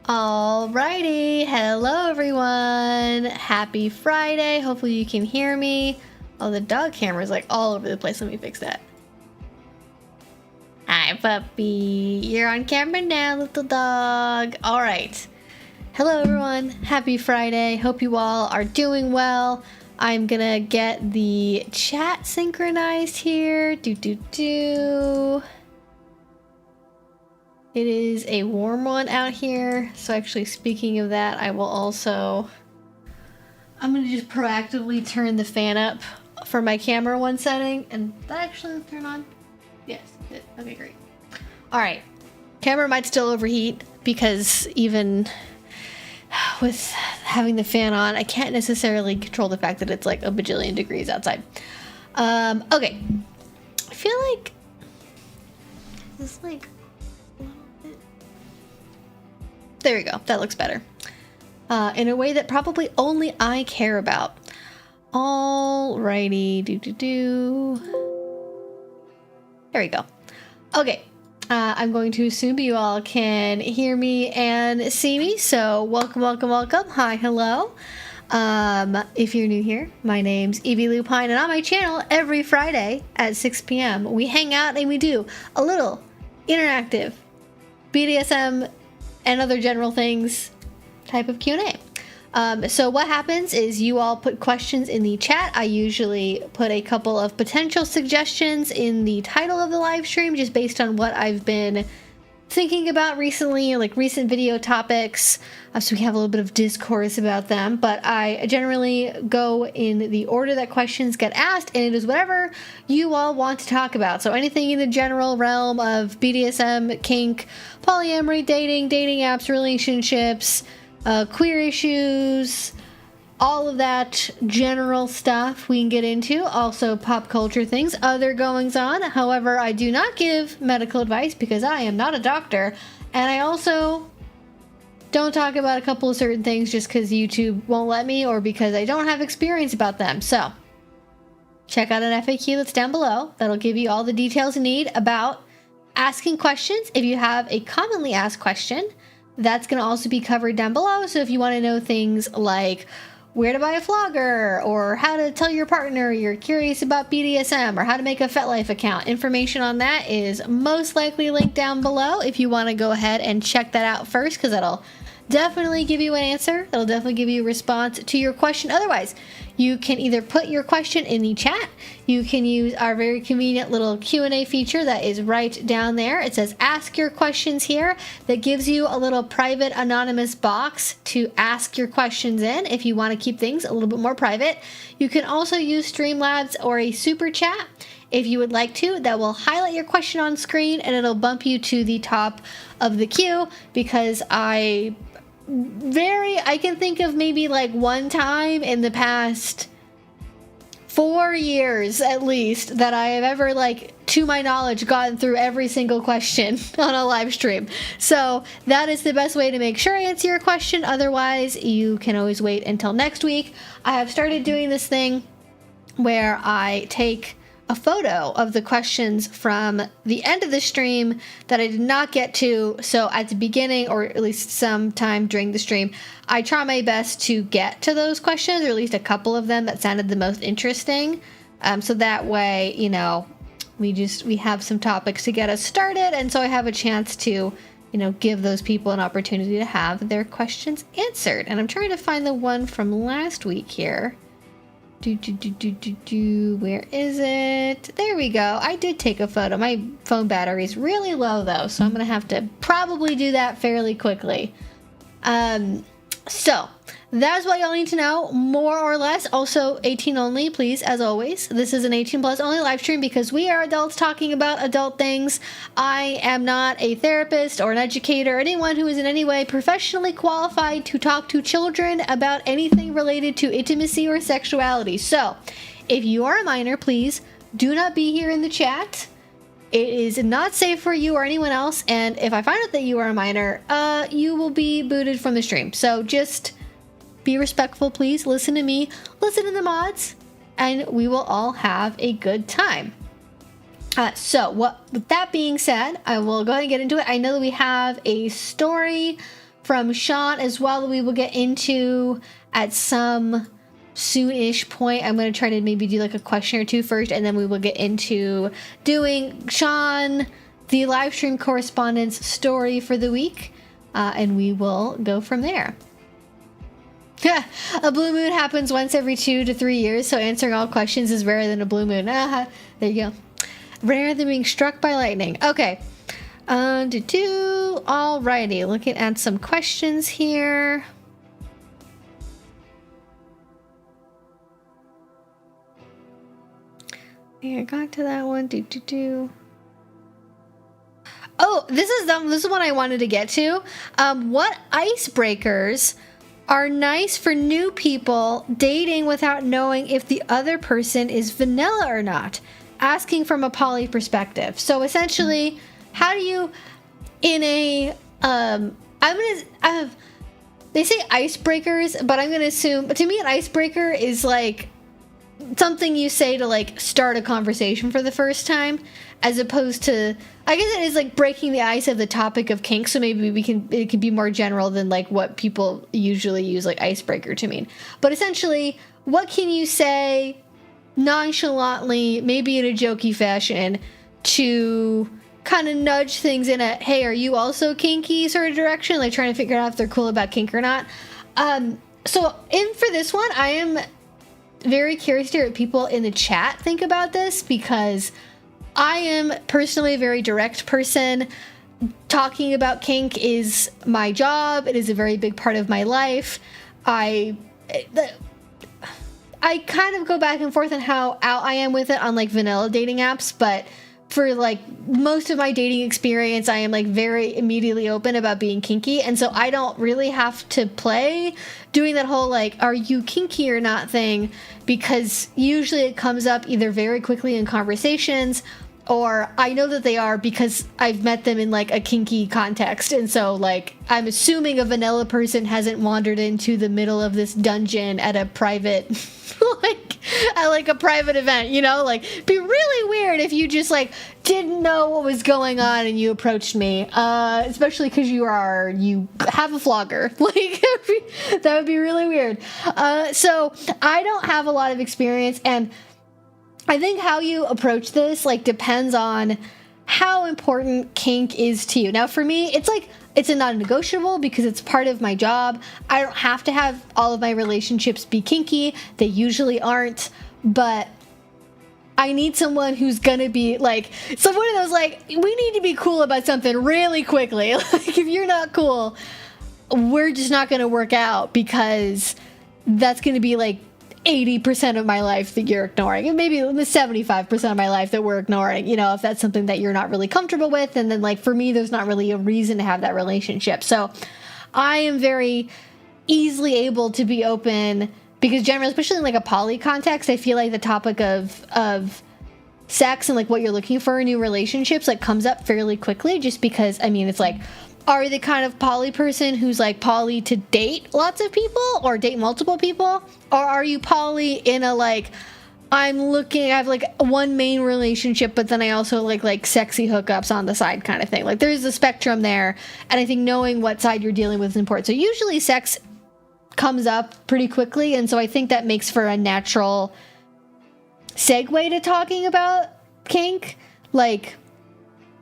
Alrighty, hello everyone. Happy Friday. Hopefully you can hear me. Oh, the dog camera is like all over the place. Let me fix that. Hi, puppy. You're on camera now, little dog. All right. Hello everyone. Happy Friday. Hope you all are doing well. I'm gonna get the chat synchronized here. It is a warm one out here. So actually, speaking of that, I'm gonna just proactively turn the fan up for my camera one setting. And that actually turn on? Yes, it did. Okay, great. All right. Camera might still overheat because even with having the fan on, I can't necessarily control the fact that it's like a bajillion degrees outside. Okay. I feel like this like there we go. That looks better. In a way that probably only I care about. Alrighty. There we go. Okay. I'm going to assume you all can hear me and see me. So welcome. Hi, hello. If you're new here, my name's Evie Lupine, and on my channel every Friday at 6 p.m. we hang out and we do a little interactive BDSM and other general things type of Q&A. So what happens is you all put questions in the chat. I usually put a couple of potential suggestions in the title of the live stream just based on what I've been thinking about recently, like recent video topics, so we have a little bit of discourse about them. But I generally go in the order that questions get asked, and it is whatever you all want to talk about. So anything in the general realm of BDSM, kink, polyamory, dating apps, relationships, queer issues, all of that general stuff we can get into. Also pop culture things, other goings on. However, I do not give medical advice because I am not a doctor, and I also don't talk about a couple of certain things just because YouTube won't let me or because I don't have experience about them. So check out an FAQ that's down below. That'll give you all the details you need about asking questions. If you have a commonly asked question, that's going to also be covered down below. So if you want to know things like where to buy a flogger, or how to tell your partner you're curious about BDSM, or how to make a FetLife account, information on that is most likely linked down below if you want to go ahead and check that out first, because that'll definitely give you an answer. That'll definitely give you a response to your question. Otherwise, you can either put your question in the chat. You can use our very convenient little Q&A feature that is right down there. It says ask your questions here. That gives you a little private anonymous box to ask your questions in if you want to keep things a little bit more private. You can also use Streamlabs or a super chat if you would like to. That will highlight your question on screen and it'll bump you to the top of the queue, because I can think of maybe like one time in the past 4 years at least that I have ever, like, to my knowledge, gotten through every single question on a live stream. So that is the best way to make sure I answer your question. Otherwise, you can always wait until next week. I have started doing this thing where I take a photo of the questions from the end of the stream that I did not get to. So at the beginning, or at least sometime during the stream, I try my best to get to those questions, or at least a couple of them that sounded the most interesting. So that way, you know, we have some topics to get us started. And so I have a chance to, you know, give those people an opportunity to have their questions answered. And I'm trying to find the one from last week here. Where is it? There we go. I did take a photo. My phone battery is really low though, so I'm gonna have to probably do that fairly quickly. So that's what y'all need to know, more or less. Also 18 only, please, as always. This is an 18 plus only live stream because we are adults talking about adult things. I am not a therapist or an educator, or anyone who is in any way professionally qualified to talk to children about anything related to intimacy or sexuality. So if you are a minor, please do not be here in the chat. It is not safe for you or anyone else, and if I find out that you are a minor, you will be booted from the stream. So just be respectful, please. Listen to me, listen to the mods, and we will all have a good time. With that being said, I will go ahead and get into it. I know that we have a story from Sean as well that we will get into at some soon-ish point. I'm going to try to maybe do like a question or two first, and then we will get into doing Sean, the live stream correspondence story for the week, and we will go from there. A blue moon happens once every 2 to 3 years, so answering all questions is rarer than a blue moon. There you go. Rarer than being struck by lightning. Okay. Alrighty, looking at some questions here. I got to that one. Oh, this is one I wanted to get to. What icebreakers are nice for new people dating without knowing if the other person is vanilla or not? Asking from a poly perspective. So essentially, how do you, in a, they say icebreakers, but I'm gonna assume, to me an icebreaker is like something you say to like start a conversation for the first time, as opposed to, I guess it is like breaking the ice of the topic of kink, so maybe it could be more general than like what people usually use like icebreaker to mean. But essentially, what can you say nonchalantly, maybe in a jokey fashion, to kind of nudge things in a, hey, are you also kinky sort of direction, like trying to figure out if they're cool about kink or not. So for this one, I am very curious to hear what people in the chat think about this, because I am personally a very direct person. Talking about kink is my job. It is a very big part of my life. I kind of go back and forth on how out I am with it on like vanilla dating apps, but for like most of my dating experience, I am like very immediately open about being kinky, and so I don't really have to play doing that whole like, are you kinky or not thing, because usually it comes up either very quickly in conversations, or I know that they are because I've met them in like a kinky context, and so like I'm assuming a vanilla person hasn't wandered into the middle of this dungeon at a private like a private event, you know, like be really weird if you just like didn't know what was going on and you approached me, especially because you have a flogger, like that would be really weird. So I don't have a lot of experience, and I think how you approach this like depends on how important kink is to you. Now for me, it's like it's a non-negotiable because it's part of my job. I don't have to have all of my relationships be kinky. They usually aren't, but I need someone who's gonna be like someone of those like, we need to be cool about something really quickly. Like if you're not cool, we're just not gonna work out, because that's gonna be like 80% of my life that you're ignoring, and maybe 75% of my life that we're ignoring, you know, if that's something that you're not really comfortable with. And then like for me, there's not really a reason to have that relationship. So I am very easily able to be open, because generally, especially in like a poly context, I feel like the topic of sex and like what you're looking for in new relationships like comes up fairly quickly, just because, I mean, it's like, are you the kind of poly person who's like poly to date lots of people or date multiple people? Or are you poly in a like, I have like one main relationship, but then I also like sexy hookups on the side kind of thing. Like there's a spectrum there, and I think knowing what side you're dealing with is important. So usually sex comes up pretty quickly, and so I think that makes for a natural segue to talking about kink. Like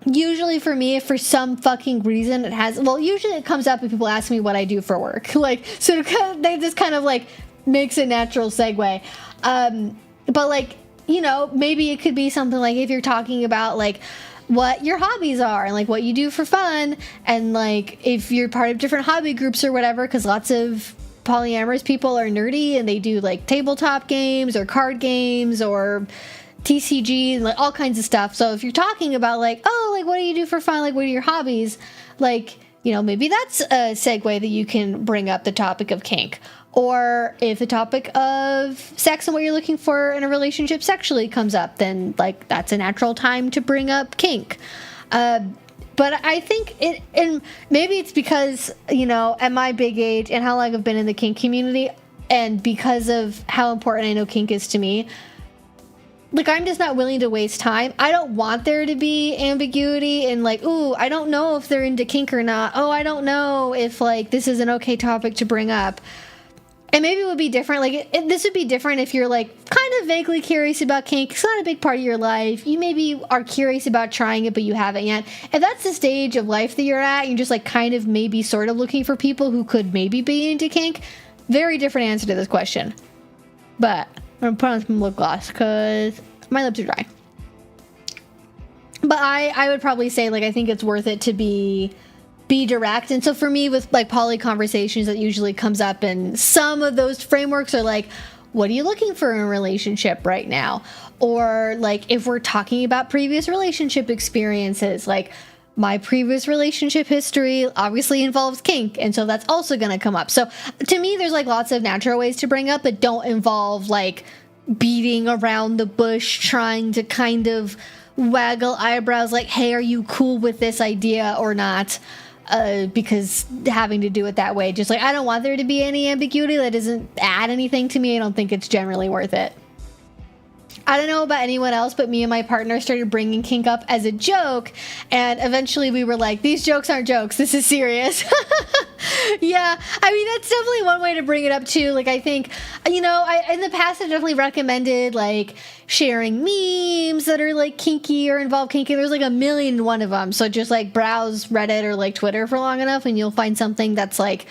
usually for me, if for some fucking reason usually it comes up when people ask me what I do for work. Like, so they just kind of like makes a natural segue. But like, you know, maybe it could be something like if you're talking about like what your hobbies are and like what you do for fun, and like if you're part of different hobby groups or whatever, because lots of polyamorous people are nerdy and they do like tabletop games or card games or TCG and like all kinds of stuff. So if you're talking about like, oh, like what do you do for fun? Like what are your hobbies? Like, you know, maybe that's a segue that you can bring up the topic of kink. Or if the topic of sex and what you're looking for in a relationship sexually comes up, then like that's a natural time to bring up kink. But I think and maybe it's because, you know, at my big age and how long I've been in the kink community, and because of how important I know kink is to me, like, I'm just not willing to waste time. I don't want there to be ambiguity and like, ooh, I don't know if they're into kink or not. Oh, I don't know if like this is an okay topic to bring up. And maybe it would be different. Like, this would be different if you're, like, kind of vaguely curious about kink. It's not a big part of your life. You maybe are curious about trying it, but you haven't yet. If that's the stage of life that you're at, you're just, like, kind of maybe sort of looking for people who could maybe be into kink. Very different answer to this question. But I'm going to put on some lip gloss because my lips are dry. But I would probably say, like, I think it's worth it to be direct. And so for me, with like poly conversations, that usually comes up, and some of those frameworks are like, what are you looking for in a relationship right now? Or like, if we're talking about previous relationship experiences, like my previous relationship history obviously involves kink, and so that's also going to come up. So to me, there's like lots of natural ways to bring up that don't involve like beating around the bush, trying to kind of waggle eyebrows like, hey, are you cool with this idea or not? Because having to do it that way, just like, I don't want there to be any ambiguity. That doesn't add anything to me. I don't think it's generally worth it. I don't know about anyone else, but me and my partner started bringing kink up as a joke, and eventually we were like, these jokes aren't jokes, this is serious. Yeah, I mean, that's definitely one way to bring it up too. Like, I think, you know, in the past I've definitely recommended like sharing memes that are like kinky or involve kinky. There's like a million and one of them, so just like browse Reddit or like Twitter for long enough and you'll find something that's like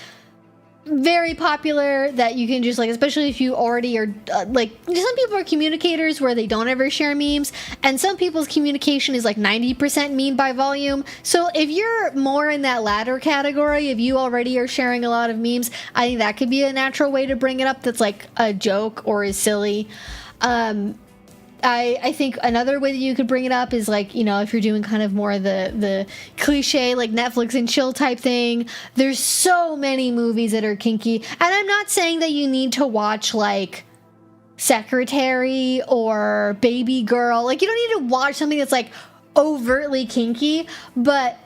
very popular that you can just like, especially if you already are like, some people are communicators where they don't ever share memes, and some people's communication is like 90% meme by volume. So if you're more in that latter category, if you already are sharing a lot of memes, I think that could be a natural way to bring it up that's like a joke or is silly. I think another way that you could bring it up is like, you know, if you're doing kind of more the cliche like Netflix and chill type thing, there's so many movies that are kinky. And I'm not saying that you need to watch like Secretary or Baby Girl. Like, you don't need to watch something that's like overtly kinky, but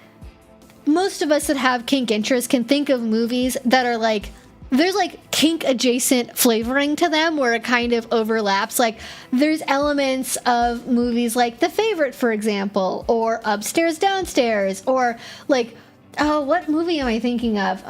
most of us that have kink interests can think of movies that are like, there's like kink adjacent flavoring to them where it kind of overlaps. Like, there's elements of movies like The Favorite, for example, or Upstairs Downstairs, or like, oh, what movie am I thinking of?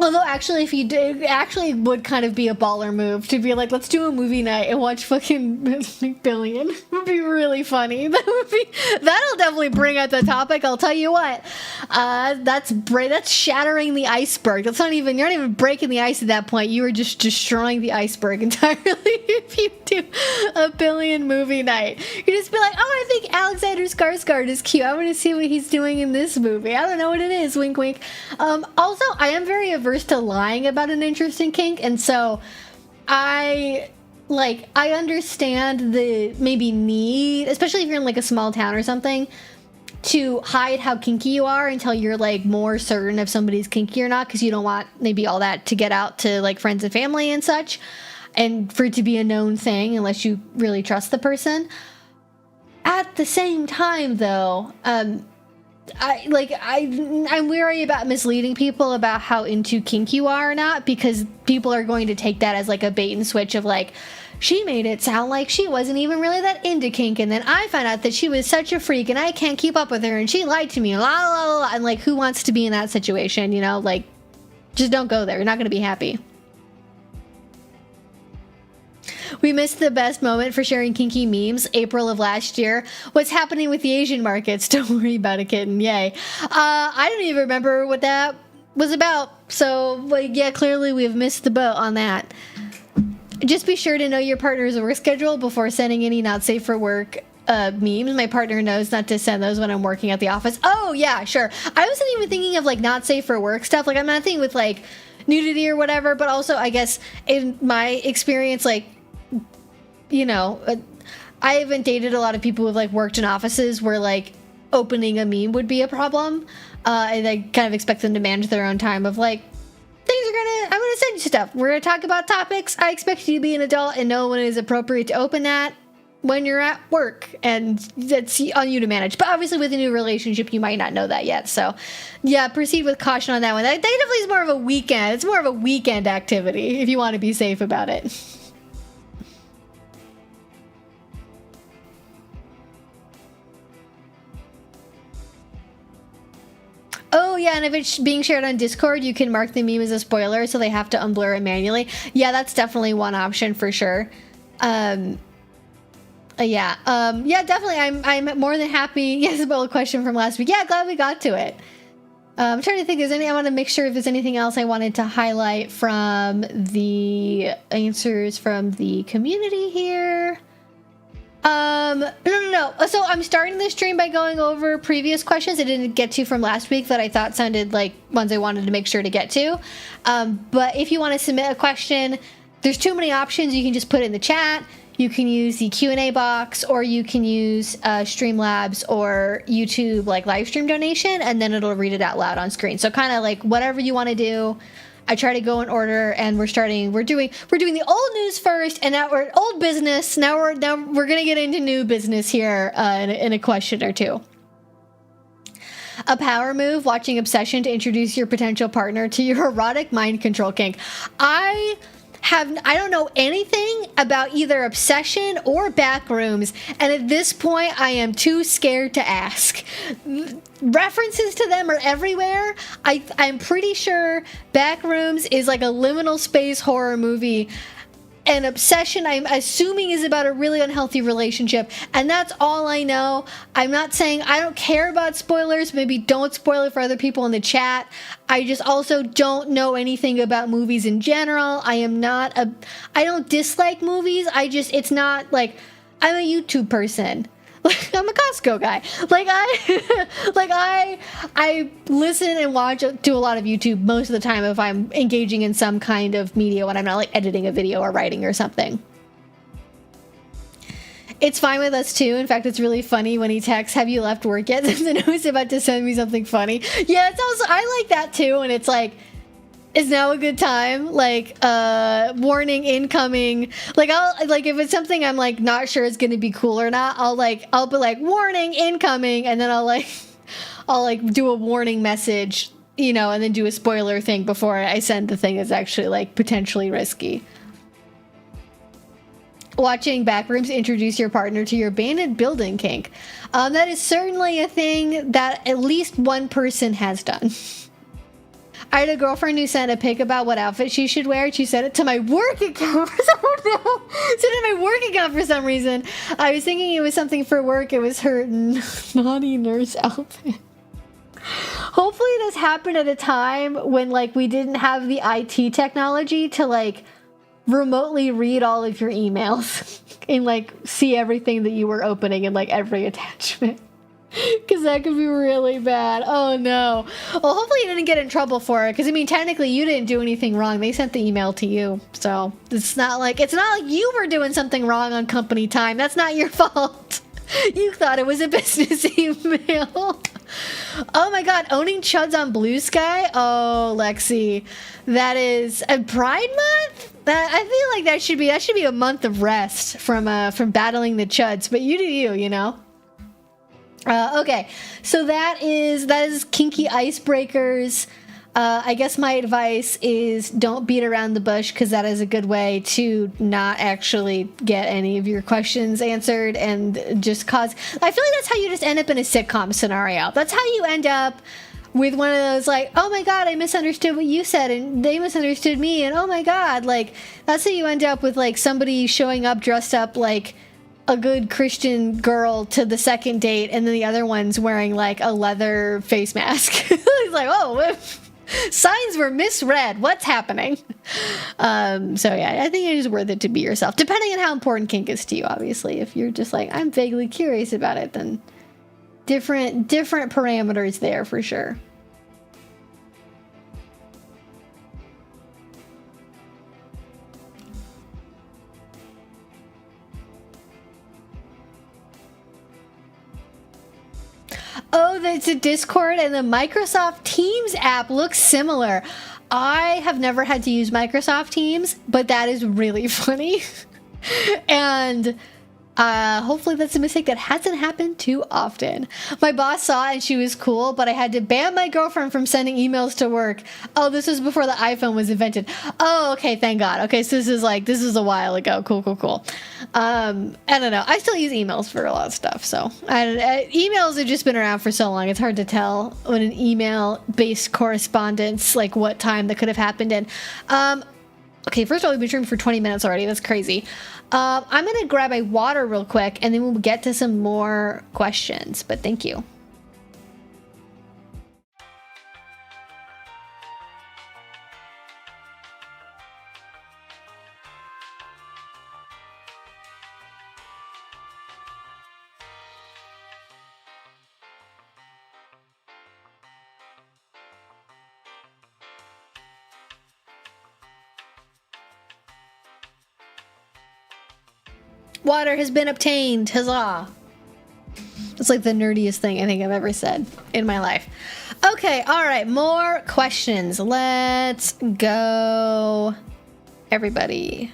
Although, actually, if you did, actually would kind of be a baller move to be like, let's do a movie night and watch fucking Billion. It would be really funny. That'll definitely bring up the topic. I'll tell you what. That's shattering the iceberg. That's not even, you're not even breaking the ice at that point. You are just destroying the iceberg entirely if you do a Billion movie night. You just be like, oh, I think Alexander Skarsgård is cute. I want to see what he's doing in this movie. I don't know what it is. Wink, wink. Also, I am very averse to lying about an interest in kink, and so I understand the maybe need, especially if you're in like a small town or something, to hide how kinky you are until you're like more certain if somebody's kinky or not, because you don't want maybe all that to get out to like friends and family and such, and for it to be a known thing unless you really trust the person. At the same time, though, I'm wary about misleading people about how into kink you are or not, because people are going to take that as like a bait and switch of like, she made it sound like she wasn't even really that into kink, and then I found out that she was such a freak and I can't keep up with her and she lied to me, la la la la. And like, who wants to be in that situation? You know, like, just don't go there. You're not going to be happy. We missed the best moment for sharing kinky memes, April of last year. What's happening with the Asian markets? Don't worry about it, kitten. Yay. I don't even remember what that was about. So, like, yeah, clearly we've missed the boat on that. Just be sure to know your partner's work schedule before sending any not safe for work memes. My partner knows not to send those when I'm working at the office. Oh, yeah, sure. I wasn't even thinking of, like, not safe for work stuff. Like, I'm not thinking with, like, nudity or whatever, but also, I guess, in my experience, like, you know, I haven't dated a lot of people who've like worked in offices where like opening a meme would be a problem, and I kind of expect them to manage their own time of like, I'm gonna send you stuff, we're gonna talk about topics, I expect you to be an adult and know when it is appropriate to open that when you're at work, and that's on you to manage. But obviously with a new relationship you might not know that yet, so yeah, proceed with caution on that one. That definitely is more of a weekend, it's more of a weekend activity if you want to be safe about it. yeah, and if it's being shared on Discord, you can mark the meme as a spoiler, so they have to unblur it manually. Yeah, that's definitely one option for sure. Yeah, definitely. I'm more than happy. Yes, about a question from last week. Yeah, glad we got to it. I'm trying to think. I want to make sure if there's anything else I wanted to highlight from the answers from the community here. No. So I'm starting the stream by going over previous questions I didn't get to from last week that I thought sounded like ones I wanted to make sure to get to. But if you want to submit a question, there's too many options. You can just put it in the chat. You can use the Q&A box, or you can use Streamlabs or YouTube like live stream donation, and then it'll read it out loud on screen. So kind of like whatever you want to do. I try to go in order, and we're doing the old news first, and now we're old business. Now we're gonna get into new business here in a question or two. A power move: watching Obsession to introduce your potential partner to your erotic mind control kink. I don't know anything about either Obsession or Backrooms, and at this point I am too scared to ask. References to them are everywhere. I'm pretty sure Backrooms is like a liminal space horror movie, and Obsession, I'm assuming, is about a really unhealthy relationship, and that's all I know. I'm not saying I don't care about spoilers. Maybe don't spoil it for other people in the chat. I just also don't know anything about movies in general. I don't dislike movies. It's not like I'm a YouTube person. Like, I'm a Costco guy. I listen and watch to a lot of YouTube most of the time if I'm engaging in some kind of media when I'm not like editing a video or writing or something. It's fine with us too. In fact, it's really funny when he texts, "Have you left work yet?" And then he's about to send me something funny. Yeah, it's also, I like that too. And it's like, is now a good time? Like, warning incoming. Like, if it's something I'm like not sure is going to be cool or not, I'll be like, warning incoming, and then I'll do a warning message, and then do a spoiler thing before I send the thing that's actually like potentially risky. Watching Backrooms introduce your partner to your abandoned building kink. That is certainly a thing that at least one person has done. I had a girlfriend who sent a pic about what outfit she should wear. She sent it to my work account for some reason. I was thinking it was something for work. It was her naughty nurse outfit. Hopefully this happened at a time when we didn't have the IT technology to remotely read all of your emails and see everything that you were opening in every attachment. Because that could be really bad. Oh no. Well, hopefully you didn't get in trouble for it. Because technically you didn't do anything wrong. They sent the email to you. So it's not like you were doing something wrong on company time. That's not your fault. You thought it was a business email. Oh my god, owning chuds on Blue Sky? Oh, Lexi. That is a Pride Month? I feel like that should be a month of rest from battling the chuds. But you do you. Okay, so that is kinky icebreakers. I guess my advice is don't beat around the bush, because that is a good way to not actually get any of your questions answered and just cause... I feel like that's how you just end up in a sitcom scenario. That's how you end up with one of those oh my god, I misunderstood what you said and they misunderstood me, and oh my god, that's how you end up with somebody showing up dressed up like a good Christian girl to the second date, and then the other one's wearing a leather face mask. It's oh, signs were misread. What's happening? So yeah, I think it is worth it to be yourself, depending on how important kink is to you. Obviously, if you're just I'm vaguely curious about it, then different parameters there for sure. Oh, it's a Discord, and the Microsoft Teams app looks similar. I have never had to use Microsoft Teams, but that is really funny. And Hopefully that's a mistake that hasn't happened too often. My boss saw it and she was cool, but I had to ban my girlfriend from sending emails to work. Oh, this was before the iPhone was invented. Oh, okay, thank God. Okay, so this is a while ago. Cool. I don't know. I still use emails for a lot of stuff, so emails have just been around for so long. It's hard to tell when an email-based correspondence, like what time that could have happened in. Okay, first of all, we've been streaming for 20 minutes already. That's crazy. I'm going to grab a water real quick, and then we'll get to some more questions. But thank you. Water has been obtained. Huzzah. It's like the nerdiest thing I think I've ever said in my life. Okay, all right, more questions. Let's go. Everybody.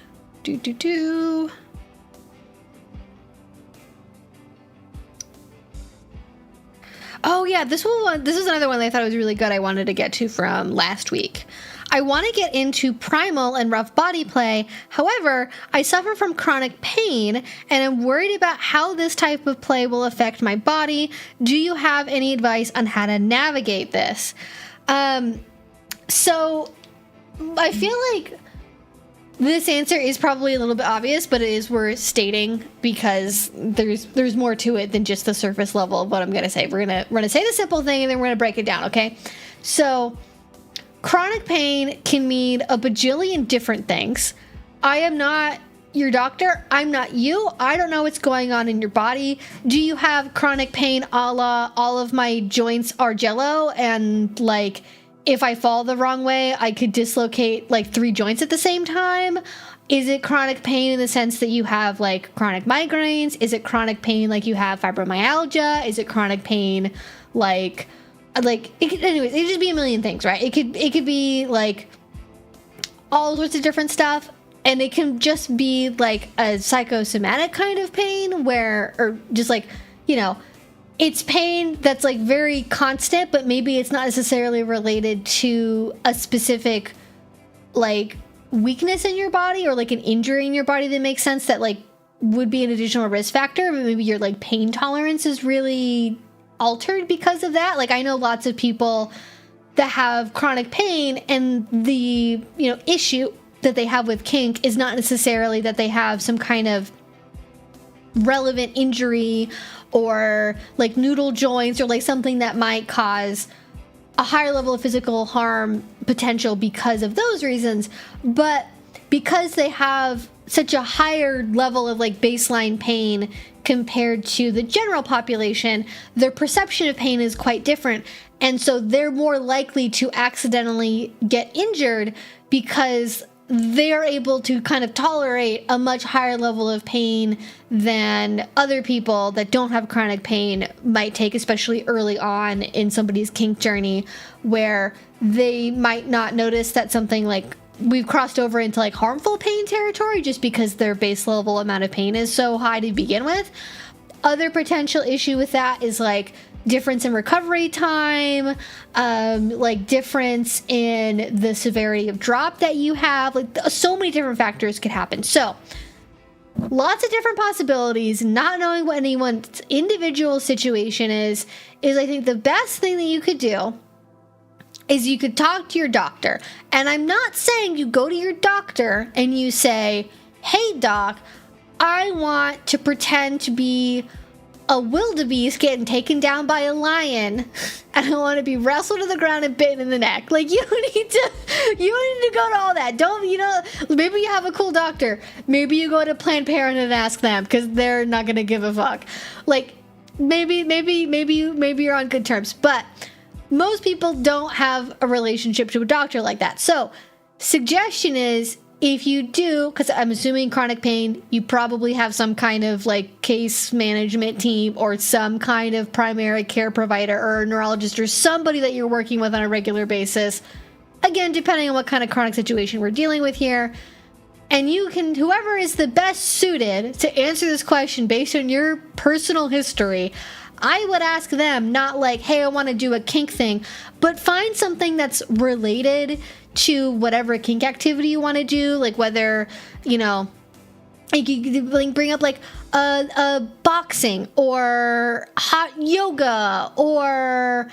Oh yeah, this is another one that I thought was really good I wanted to get to from last week. I want to get into primal and rough body play. However, I suffer from chronic pain and I'm worried about how this type of play will affect my body. Do you have any advice on how to navigate this? So I feel like this answer is probably a little bit obvious, but it is worth stating because there's more to it than just the surface level of what I'm going to say. We're going to say the simple thing and then we're going to break it down, okay? So chronic pain can mean a bajillion different things. I am not your doctor. I'm not you. I don't know what's going on in your body. Do you have chronic pain a la all of my joints are jello and like if I fall the wrong way, I could dislocate like 3 joints at the same time? Is it chronic pain in the sense that you have like chronic migraines? Is it chronic pain like you have fibromyalgia? Is it chronic pain like it could, anyways, it could just be a million things, right? It could be like all sorts of different stuff, and it can just be like a psychosomatic kind of pain where, or just like, you know, it's pain that's like very constant, but maybe it's not necessarily related to a specific like weakness in your body or like an injury in your body that makes sense that like would be an additional risk factor, but maybe your like pain tolerance is really altered because of that. Like I know lots of people that have chronic pain and the, you know, issue that they have with kink is not necessarily that they have some kind of relevant injury or like noodle joints or like something that might cause a higher level of physical harm potential because of those reasons, but because they have such a higher level of like baseline pain compared to the general population, their perception of pain is quite different. And so they're more likely to accidentally get injured because they're able to kind of tolerate a much higher level of pain than other people that don't have chronic pain might take, especially early on in somebody's kink journey, where they might not notice that something like we've crossed over into like harmful pain territory just because their base level amount of pain is so high to begin with. Other potential issue with that is like difference in recovery time, like difference in the severity of drop that you have. Like so many different factors could happen. So lots of different possibilities. Not knowing what anyone's individual situation is I think the best thing that you could do is you could talk to your doctor. And I'm not saying you go to your doctor and you say, hey doc, I want to pretend to be a wildebeest getting taken down by a lion and I want to be wrestled to the ground and bitten in the neck. Like you don't need to go to all that. Don't, you know, maybe you have a cool doctor. Maybe you go to Planned Parenthood and ask them because they're not going to give a fuck. Like maybe you're on good terms, but most people don't have a relationship to a doctor like that. So suggestion is, if you do, because I'm assuming chronic pain, you probably have some kind of like case management team or some kind of primary care provider or a neurologist or somebody that you're working with on a regular basis. Again, depending on what kind of chronic situation we're dealing with here. And you can, whoever is the best suited to answer this question based on your personal history, I would ask them, not like, hey, I want to do a kink thing, but find something that's related to whatever kink activity you want to do. Like whether, you know, like you could bring up like a boxing or hot yoga or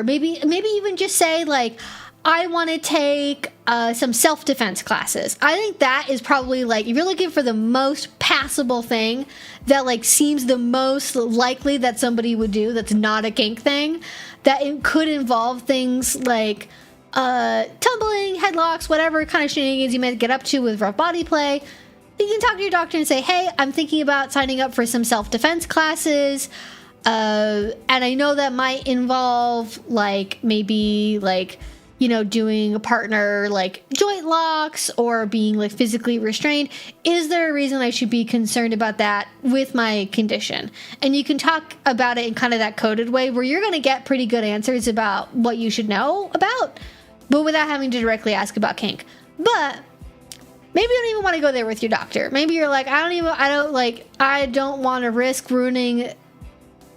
maybe even just say like, I want to take some self-defense classes. I think that is probably like, if you're looking for the most passable thing that like seems the most likely that somebody would do that's not a kink thing, that it could involve things like tumbling, headlocks, whatever kind of shenanigans you might get up to with rough body play. You can talk to your doctor and say, hey, I'm thinking about signing up for some self-defense classes. And I know that might involve like maybe like, you know, doing a partner like joint locks or being like physically restrained. Is there a reason I should be concerned about that with my condition? And you can talk about it in kind of that coded way where you're going to get pretty good answers about what you should know about, but without having to directly ask about kink. But maybe you don't even want to go there with your doctor. Maybe you're like, I don't want to risk ruining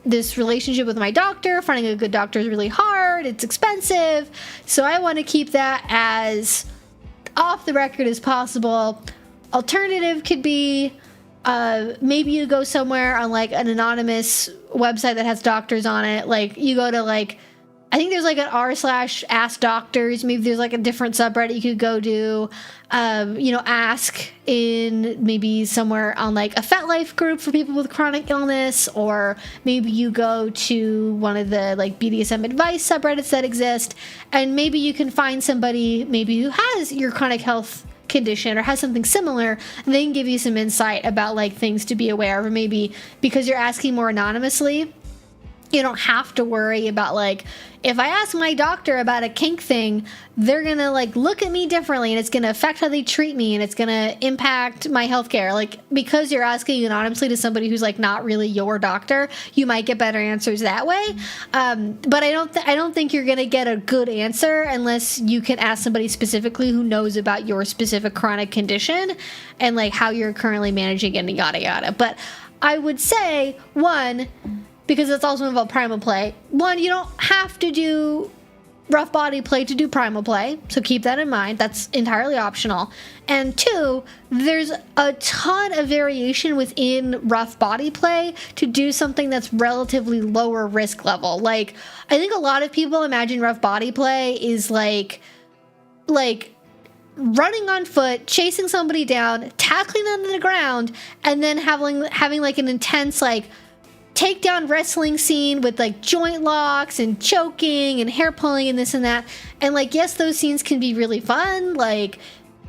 this relationship with my doctor. Finding a good doctor is really hard. It's expensive. So I want to keep that as off the record as possible. Alternative could be maybe you go somewhere on like an anonymous website that has doctors on it. Like you go to like, I think there's like an r/ask doctors. Maybe there's like a different subreddit you could go to, you know, ask in maybe somewhere on like a FetLife group for people with chronic illness, or maybe you go to one of the like BDSM advice subreddits that exist, and maybe you can find somebody maybe who has your chronic health condition or has something similar, and they can give you some insight about like things to be aware of. Or maybe because you're asking more anonymously, you don't have to worry about like, if I ask my doctor about a kink thing, they're gonna like look at me differently and it's gonna affect how they treat me and it's gonna impact my healthcare. Like, because you're asking anonymously to somebody who's like not really your doctor, you might get better answers that way. But I don't think you're gonna get a good answer unless you can ask somebody specifically who knows about your specific chronic condition and like how you're currently managing it and yada yada. But I would say, one, because it's also involved primal play. One, you don't have to do rough body play to do primal play, so keep that in mind. That's entirely optional. And two, there's a ton of variation within rough body play to do something that's relatively lower risk level. Like, I think a lot of people imagine rough body play is like running on foot, chasing somebody down, tackling them to the ground, and then having like an intense like takedown wrestling scene with like joint locks and choking and hair pulling and this and that. And like, yes, those scenes can be really fun. Like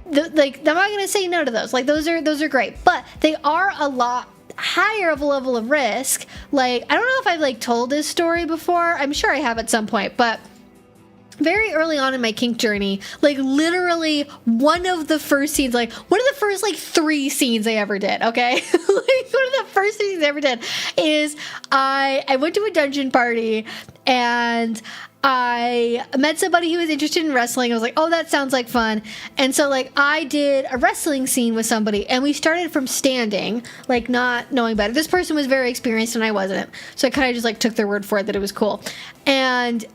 I'm not gonna say no to those. Like those are great, but they are a lot higher of a level of risk. Like, I don't know if I've like told this story before. I'm sure I have at some point, but very early on in my kink journey, like literally one of the first scenes, like one of the first like 3 scenes I ever did, okay? Like one of the first scenes I ever did is I went to a dungeon party and I met somebody who was interested in wrestling. I was like, oh, that sounds like fun. And so like I did a wrestling scene with somebody and we started from standing, like not knowing better. This person was very experienced and I wasn't. So I kind of just like took their word for it that it was cool. And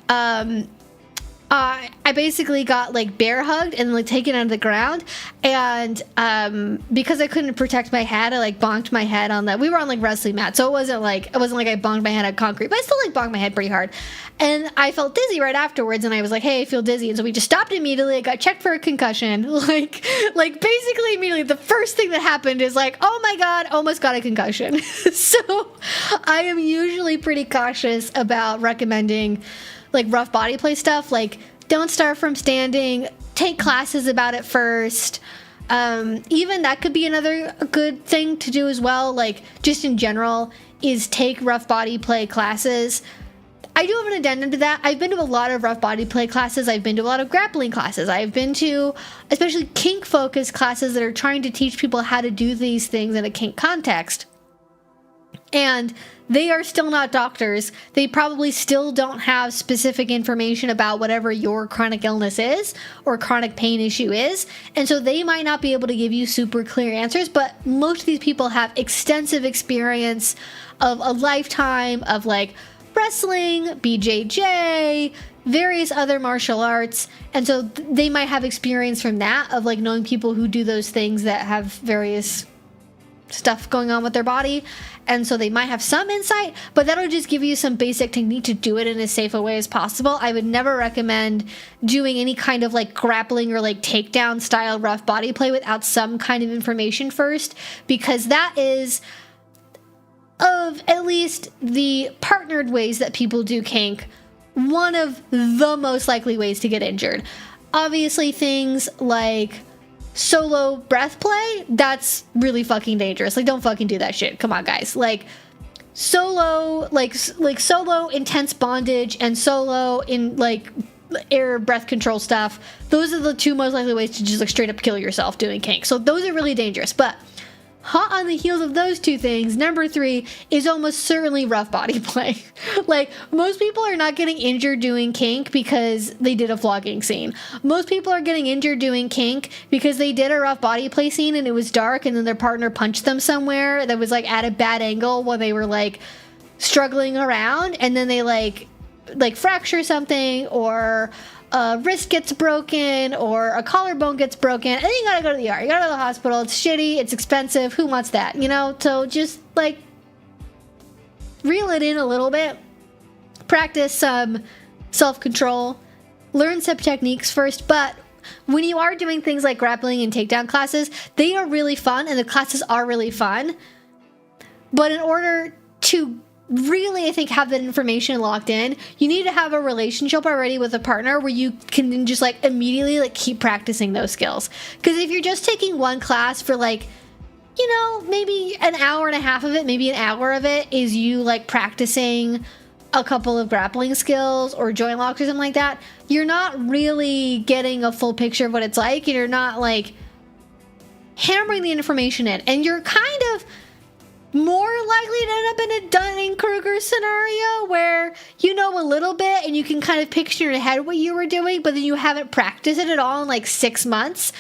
I basically got like bear hugged and like taken out of the ground, and because I couldn't protect my head, I like bonked my head on that. We were on like wrestling mat, so it wasn't like I bonked my head on concrete, but I still like bonked my head pretty hard, and I felt dizzy right afterwards. And I was like, "Hey, I feel dizzy," and so we just stopped immediately. I got checked for a concussion. Like basically immediately, the first thing that happened is like, "Oh my god, almost got a concussion." So I am usually pretty cautious about recommending like rough body play stuff. Like, don't start from standing, take classes about it first. Even that could be another good thing to do as well. Like, just in general, is take rough body play classes. I do have an addendum to that. I've been to a lot of rough body play classes. I've been to a lot of grappling classes. I've been to especially kink focused classes that are trying to teach people how to do these things in a kink context. And they are still not doctors. They probably still don't have specific information about whatever your chronic illness is or chronic pain issue is. And so they might not be able to give you super clear answers, but most of these people have extensive experience of a lifetime of like wrestling, BJJ, various other martial arts. And so they might have experience from that of like knowing people who do those things that have various stuff going on with their body. And so they might have some insight, but that'll just give you some basic technique to do it in as safe a way as possible. I would never recommend doing any kind of like grappling or like takedown style rough body play without some kind of information first, because that is, of at least the partnered ways that people do kink, one of the most likely ways to get injured. Obviously things like solo breath play, that's really fucking dangerous. Like, don't fucking do that shit. Come on, guys. Like solo, like solo intense bondage and solo in like air breath control stuff, those are the two most likely ways to just like straight up kill yourself doing kink. So those are really dangerous. But hot on the heels of those two things, number 3 is almost certainly rough body play. Like, most people are not getting injured doing kink because they did a flogging scene. Most people are getting injured doing kink because they did a rough body play scene and it was dark and then their partner punched them somewhere that was like at a bad angle while they were like struggling around, and then they like fracture something, or a wrist gets broken, or a collarbone gets broken, and then you gotta go to the ER. You gotta go to the hospital. It's shitty. It's expensive. Who wants that? You know? So just, like, reel it in a little bit. Practice some self-control. Learn some techniques first. But when you are doing things like grappling and takedown classes, they are really fun, and the classes are really fun. But in order to really, I think, have that information locked in, you need to have a relationship already with a partner where you can just like immediately like keep practicing those skills. Because if you're just taking one class for like, you know, maybe an hour and a half of it, maybe an hour of it is you like practicing a couple of grappling skills or joint locks or something like that, you're not really getting a full picture of what it's like, and you're not like hammering the information in, and you're kind of more likely to end up in a Dunning-Kruger scenario where you know a little bit and you can kind of picture in your head what you were doing, but then you haven't practiced it at all in like 6 months.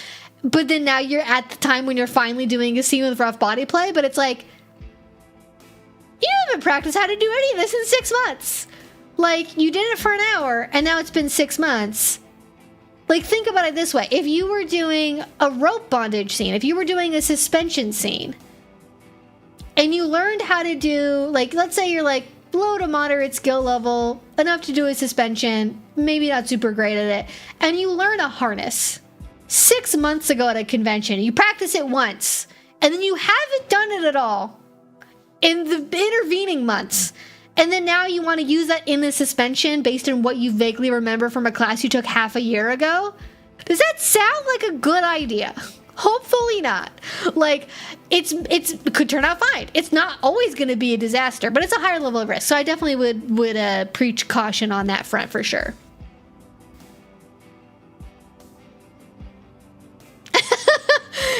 But then now you're at the time when you're finally doing a scene with rough body play, but it's like, you haven't practiced how to do any of this in 6 months. Like, you did it for an hour and now it's been 6 months. Like, think about it this way. If you were doing a rope bondage scene, if you were doing a suspension scene, and you learned how to do, like, let's say you're like low to moderate skill level, enough to do a suspension, maybe not super great at it, and you learn a harness 6 months ago at a convention, you practice it once, and then you haven't done it at all in the intervening months, and then now you want to use that in the suspension based on what you vaguely remember from a class you took half a year ago, does that sound like a good idea? Hopefully not. Like, it could turn out fine. It's not always going to be a disaster, but it's a higher level of risk. So I definitely would preach caution on that front for sure.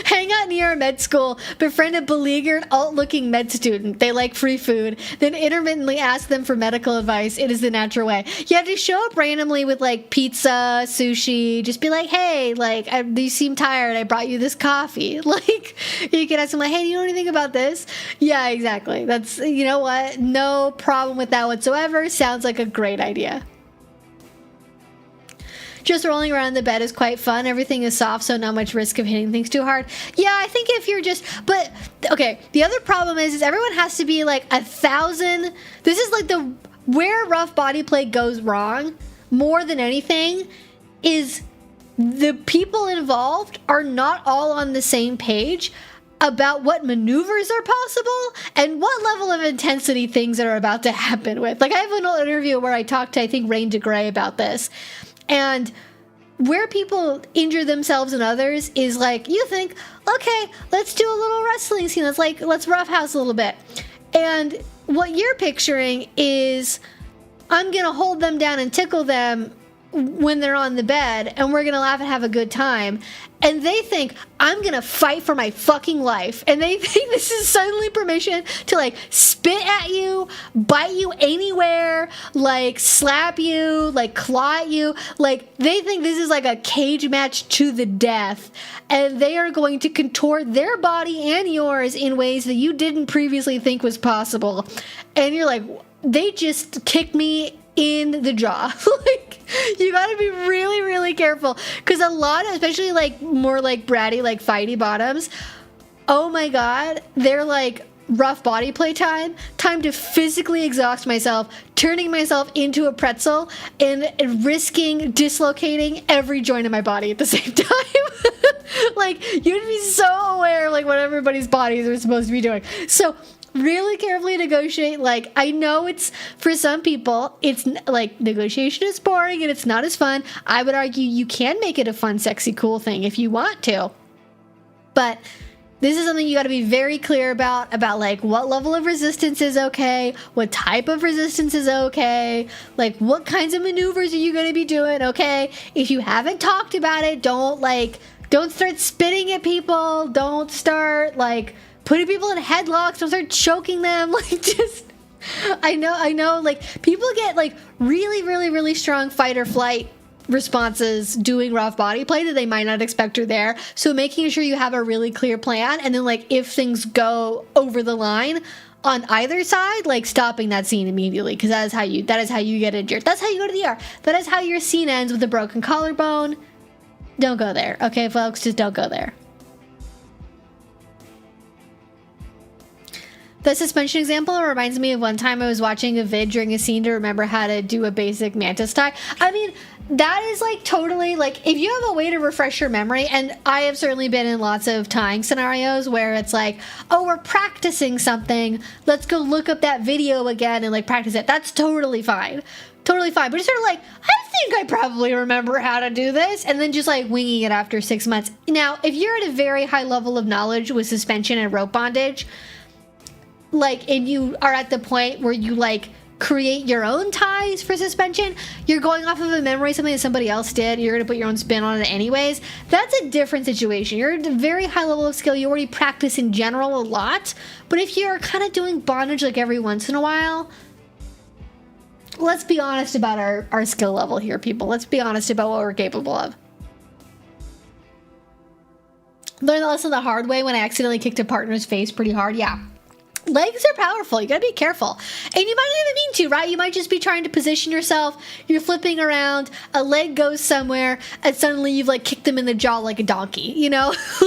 Hang out near a med school, befriend a beleaguered, alt-looking med student. They like free food. Then intermittently ask them for medical advice. It is the natural way. You have to show up randomly with like pizza, sushi. Just be like, hey, like, you seem tired. I brought you this coffee. Like, you can ask them like, hey, do you know anything about this? Yeah, exactly. That's, you know what? No problem with that whatsoever. Sounds like a great idea. Just rolling around in the bed is quite fun. Everything is soft, so not much risk of hitting things too hard. Yeah, I think if you're just... But, okay, the other problem is everyone has to be like 1,000... This is like the... Where rough body play goes wrong, more than anything, is the people involved are not all on the same page about what maneuvers are possible and what level of intensity things are about to happen with. Like, I have an old interview where I talked to, I think, Rain DeGray about this. And where people injure themselves and others is like, you think, okay, let's do a little wrestling scene. Let's roughhouse a little bit. And what you're picturing is, I'm going to hold them down and tickle them when they're on the bed, and we're gonna laugh and have a good time. And they think I'm gonna fight for my fucking life, and they think this is suddenly permission to like spit at you, bite you anywhere, like slap you, like claw at you. Like they think this is like a cage match to the death, and they are going to contort their body and yours in ways that you didn't previously think was possible. And you're like, they just kicked me in the jaw. Like, you gotta be really, really careful, because a lot of, especially like more like bratty, like fighty bottoms, oh my god, they're like rough body play time to physically exhaust myself, turning myself into a pretzel and risking dislocating every joint in my body at the same time. Like, you'd be so aware of like what everybody's bodies are supposed to be doing. So really carefully negotiate. Like, I know it's, for some people, it's like negotiation is boring and it's not as fun. I would argue you can make it a fun, sexy, cool thing if you want to. But this is something you got to be very clear about like what level of resistance is okay, what type of resistance is okay, like what kinds of maneuvers are you going to be doing, okay? If you haven't talked about it, don't start spitting at people, don't start like putting people in headlocks, don't start choking them. Like, just, I know, like, people get, like, really, really, really strong fight or flight responses doing rough body play that they might not expect are there. So making sure you have a really clear plan, and then, like, if things go over the line on either side, like, stopping that scene immediately, because that is how you get injured. That's how you go to the ER. That is how your scene ends, with a broken collarbone. Don't go there, okay, folks? Just don't go there. The suspension example reminds me of one time I was watching a vid during a scene to remember how to do a basic mantis tie. I mean, that is like totally like, if you have a way to refresh your memory, and I have certainly been in lots of tying scenarios where it's like, oh, we're practicing something, let's go look up that video again and like practice it. That's totally fine. Totally fine. But it's sort of like, I think I probably remember how to do this, and then just like winging it after 6 months. Now, if you're at a very high level of knowledge with suspension and rope bondage, like, and you are at the point where you like create your own ties for suspension, you're going off of a memory, something that somebody else did, you're going to put your own spin on it anyways, that's a different situation. You're at a very high level of skill, you already practice in general a lot. But if you're kind of doing bondage like every once in a while, let's be honest about our skill level here, people. Let's be honest about what we're capable of. Learned the lesson the hard way when I accidentally kicked a partner's face pretty hard. Yeah. Legs are powerful. You gotta be careful. And you might not even mean to, right? You might just be trying to position yourself. You're flipping around, a leg goes somewhere, and suddenly you've like kicked them in the jaw like a donkey, you know? So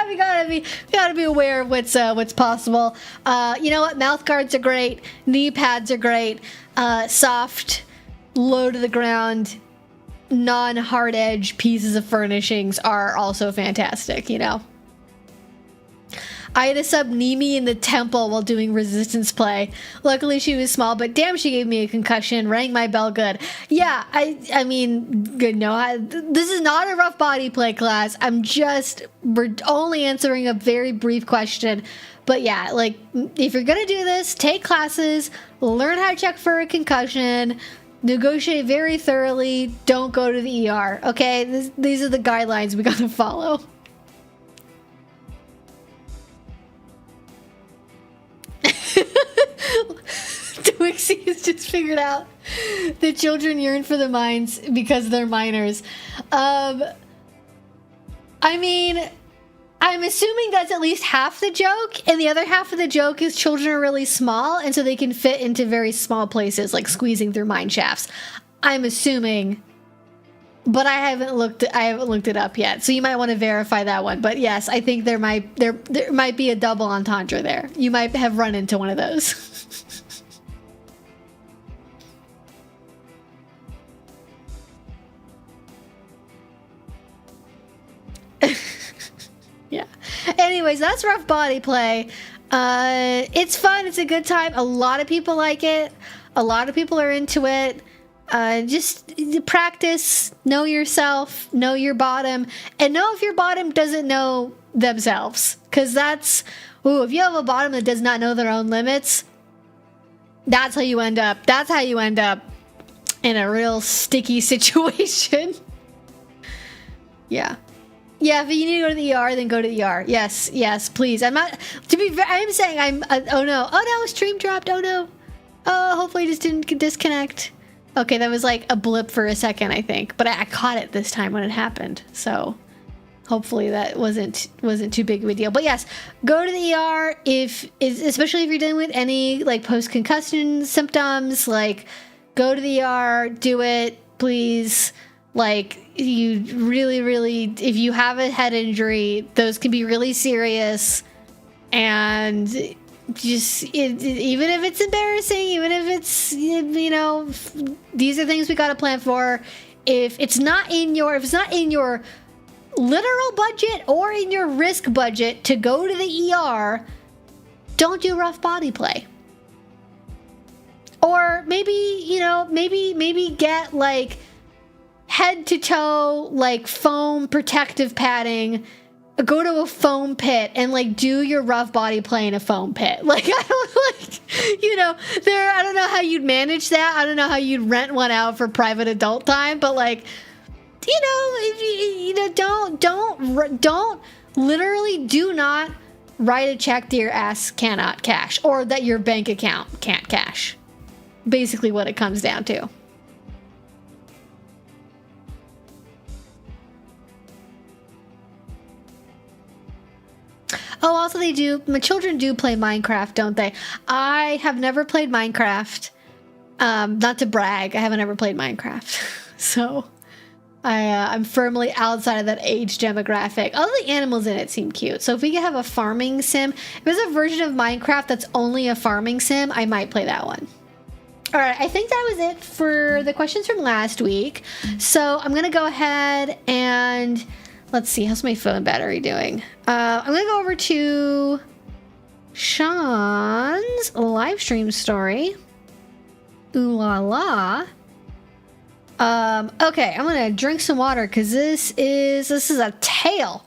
we gotta be aware of what's possible. You know what? Mouth guards are great. Knee pads are great. Soft, low to the ground, non-hard edge pieces of furnishings are also fantastic, you know? I had a sub knee me in the temple while doing resistance play. Luckily she was small, but damn, she gave me a concussion, rang my bell good. Yeah, I mean, good, no, this is not a rough body play class. We're only answering a very brief question. But yeah, like, if you're gonna do this, take classes, learn how to check for a concussion, negotiate very thoroughly, don't go to the ER, okay? These are the guidelines we gotta follow. Twixie has just figured out that children yearn for the minds because they're minors. I mean, I'm assuming that's at least half the joke, and the other half of the joke is children are really small, and so they can fit into very small places, like squeezing through mine shafts. I'm assuming, but I haven't looked it up yet, so you might want to verify that one. But yes, I think there might be a double entendre there. You might have run into one of those. Yeah. Anyways, that's rough body play. It's fun. It's a good time. A lot of people like it. A lot of people are into it. Just practice, know yourself, know your bottom, and know if your bottom doesn't know themselves. Because that's, if you have a bottom that does not know their own limits, that's how you end up. That's how you end up in a real sticky situation. Yeah. Yeah, if you need to go to the ER, then go to the ER. Yes, please. I'm saying oh no, stream dropped. Oh no. Oh, hopefully it just didn't disconnect. Okay, that was like a blip for a second, I think. But I caught it this time when it happened. So hopefully that wasn't too big of a deal. But yes, go to the ER especially if you're dealing with any like post-concussion symptoms, like go to the ER, do it, please. Like, you really, if you have a head injury, those can be really serious. And just, even if it's embarrassing, even if it's, these are things we got to plan for. If it's not in your literal budget or in your risk budget to go to the ER, don't do rough body play. Or maybe get like head to toe, like foam protective padding, go to a foam pit and like do your rough body play in a foam pit. Like, I don't know how you'd manage that. I don't know how you'd rent one out for private adult time, but like, don't literally do not write a check that your ass cannot cash or that your bank account can't cash. Basically what it comes down to. Oh, also my children do play Minecraft, don't they? I have never played Minecraft. Not to brag, I haven't ever played Minecraft. So, I'm firmly outside of that age demographic. All the animals in it seem cute. So if we could have a farming sim, if there's a version of Minecraft that's only a farming sim, I might play that one. All right, I think that was it for the questions from last week. So I'm going to go ahead and... let's see, how's my phone battery doing? I'm going to go over to Sean's live stream story. Ooh la la. Okay, I'm going to drink some water because this is a tale.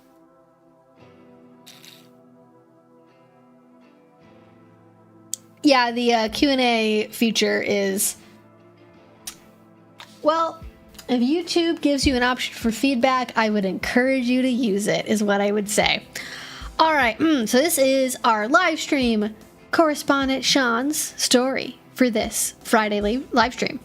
Yeah, the Q&A feature is... well... if YouTube gives you an option for feedback, I would encourage you to use it, is what I would say. All right, so this is our live stream correspondent Sean's story for this Friday live stream.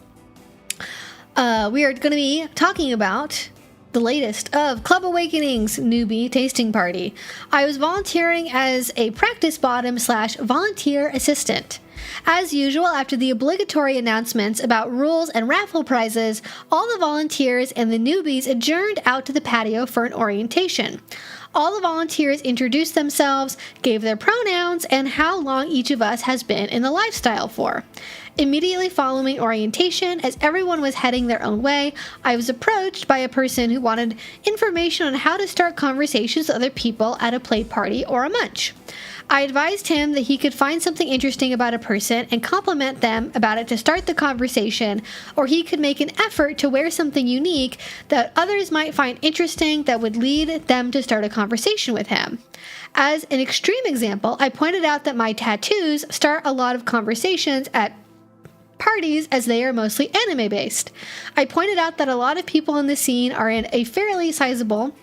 We are going to be talking about the latest of Club Awakening's newbie tasting party. I was volunteering as a practice bottom / volunteer assistant. As usual, after the obligatory announcements about rules and raffle prizes, all the volunteers and the newbies adjourned out to the patio for an orientation. All the volunteers introduced themselves, gave their pronouns, and how long each of us has been in the lifestyle for. Immediately following orientation, as everyone was heading their own way, I was approached by a person who wanted information on how to start conversations with other people at a play party or a munch. I advised him that he could find something interesting about a person and compliment them about it to start the conversation, or he could make an effort to wear something unique that others might find interesting that would lead them to start a conversation with him. As an extreme example, I pointed out that my tattoos start a lot of conversations at parties as they are mostly anime-based. I pointed out that a lot of people in the scene are in a fairly sizable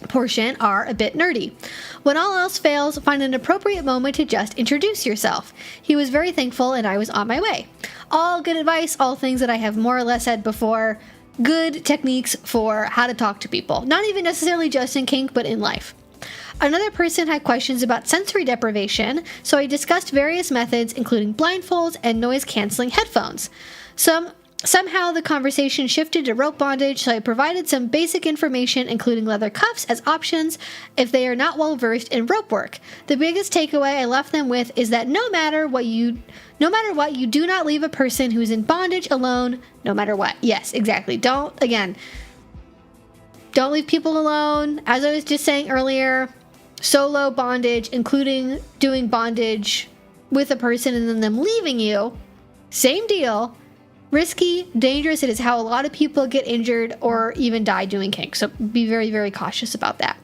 portion are a bit nerdy. When all else fails, find an appropriate moment to just introduce yourself. He was very thankful and I was on my way. All good advice, all things that I have more or less said before. Good techniques for how to talk to people. Not even necessarily just in kink, but in life. Another person had questions about sensory deprivation, so I discussed various methods, including blindfolds and noise-canceling headphones. Somehow the conversation shifted to rope bondage, so I provided some basic information, including leather cuffs, as options if they are not well versed in rope work. The biggest takeaway I left them with is that no matter what, you do not leave a person who is in bondage alone, no matter what. Yes, exactly. Don't leave people alone. As I was just saying earlier, solo bondage, including doing bondage with a person and then them leaving you, same deal. Risky, dangerous. It is how a lot of people get injured or even die doing kink. So be very, very cautious about that.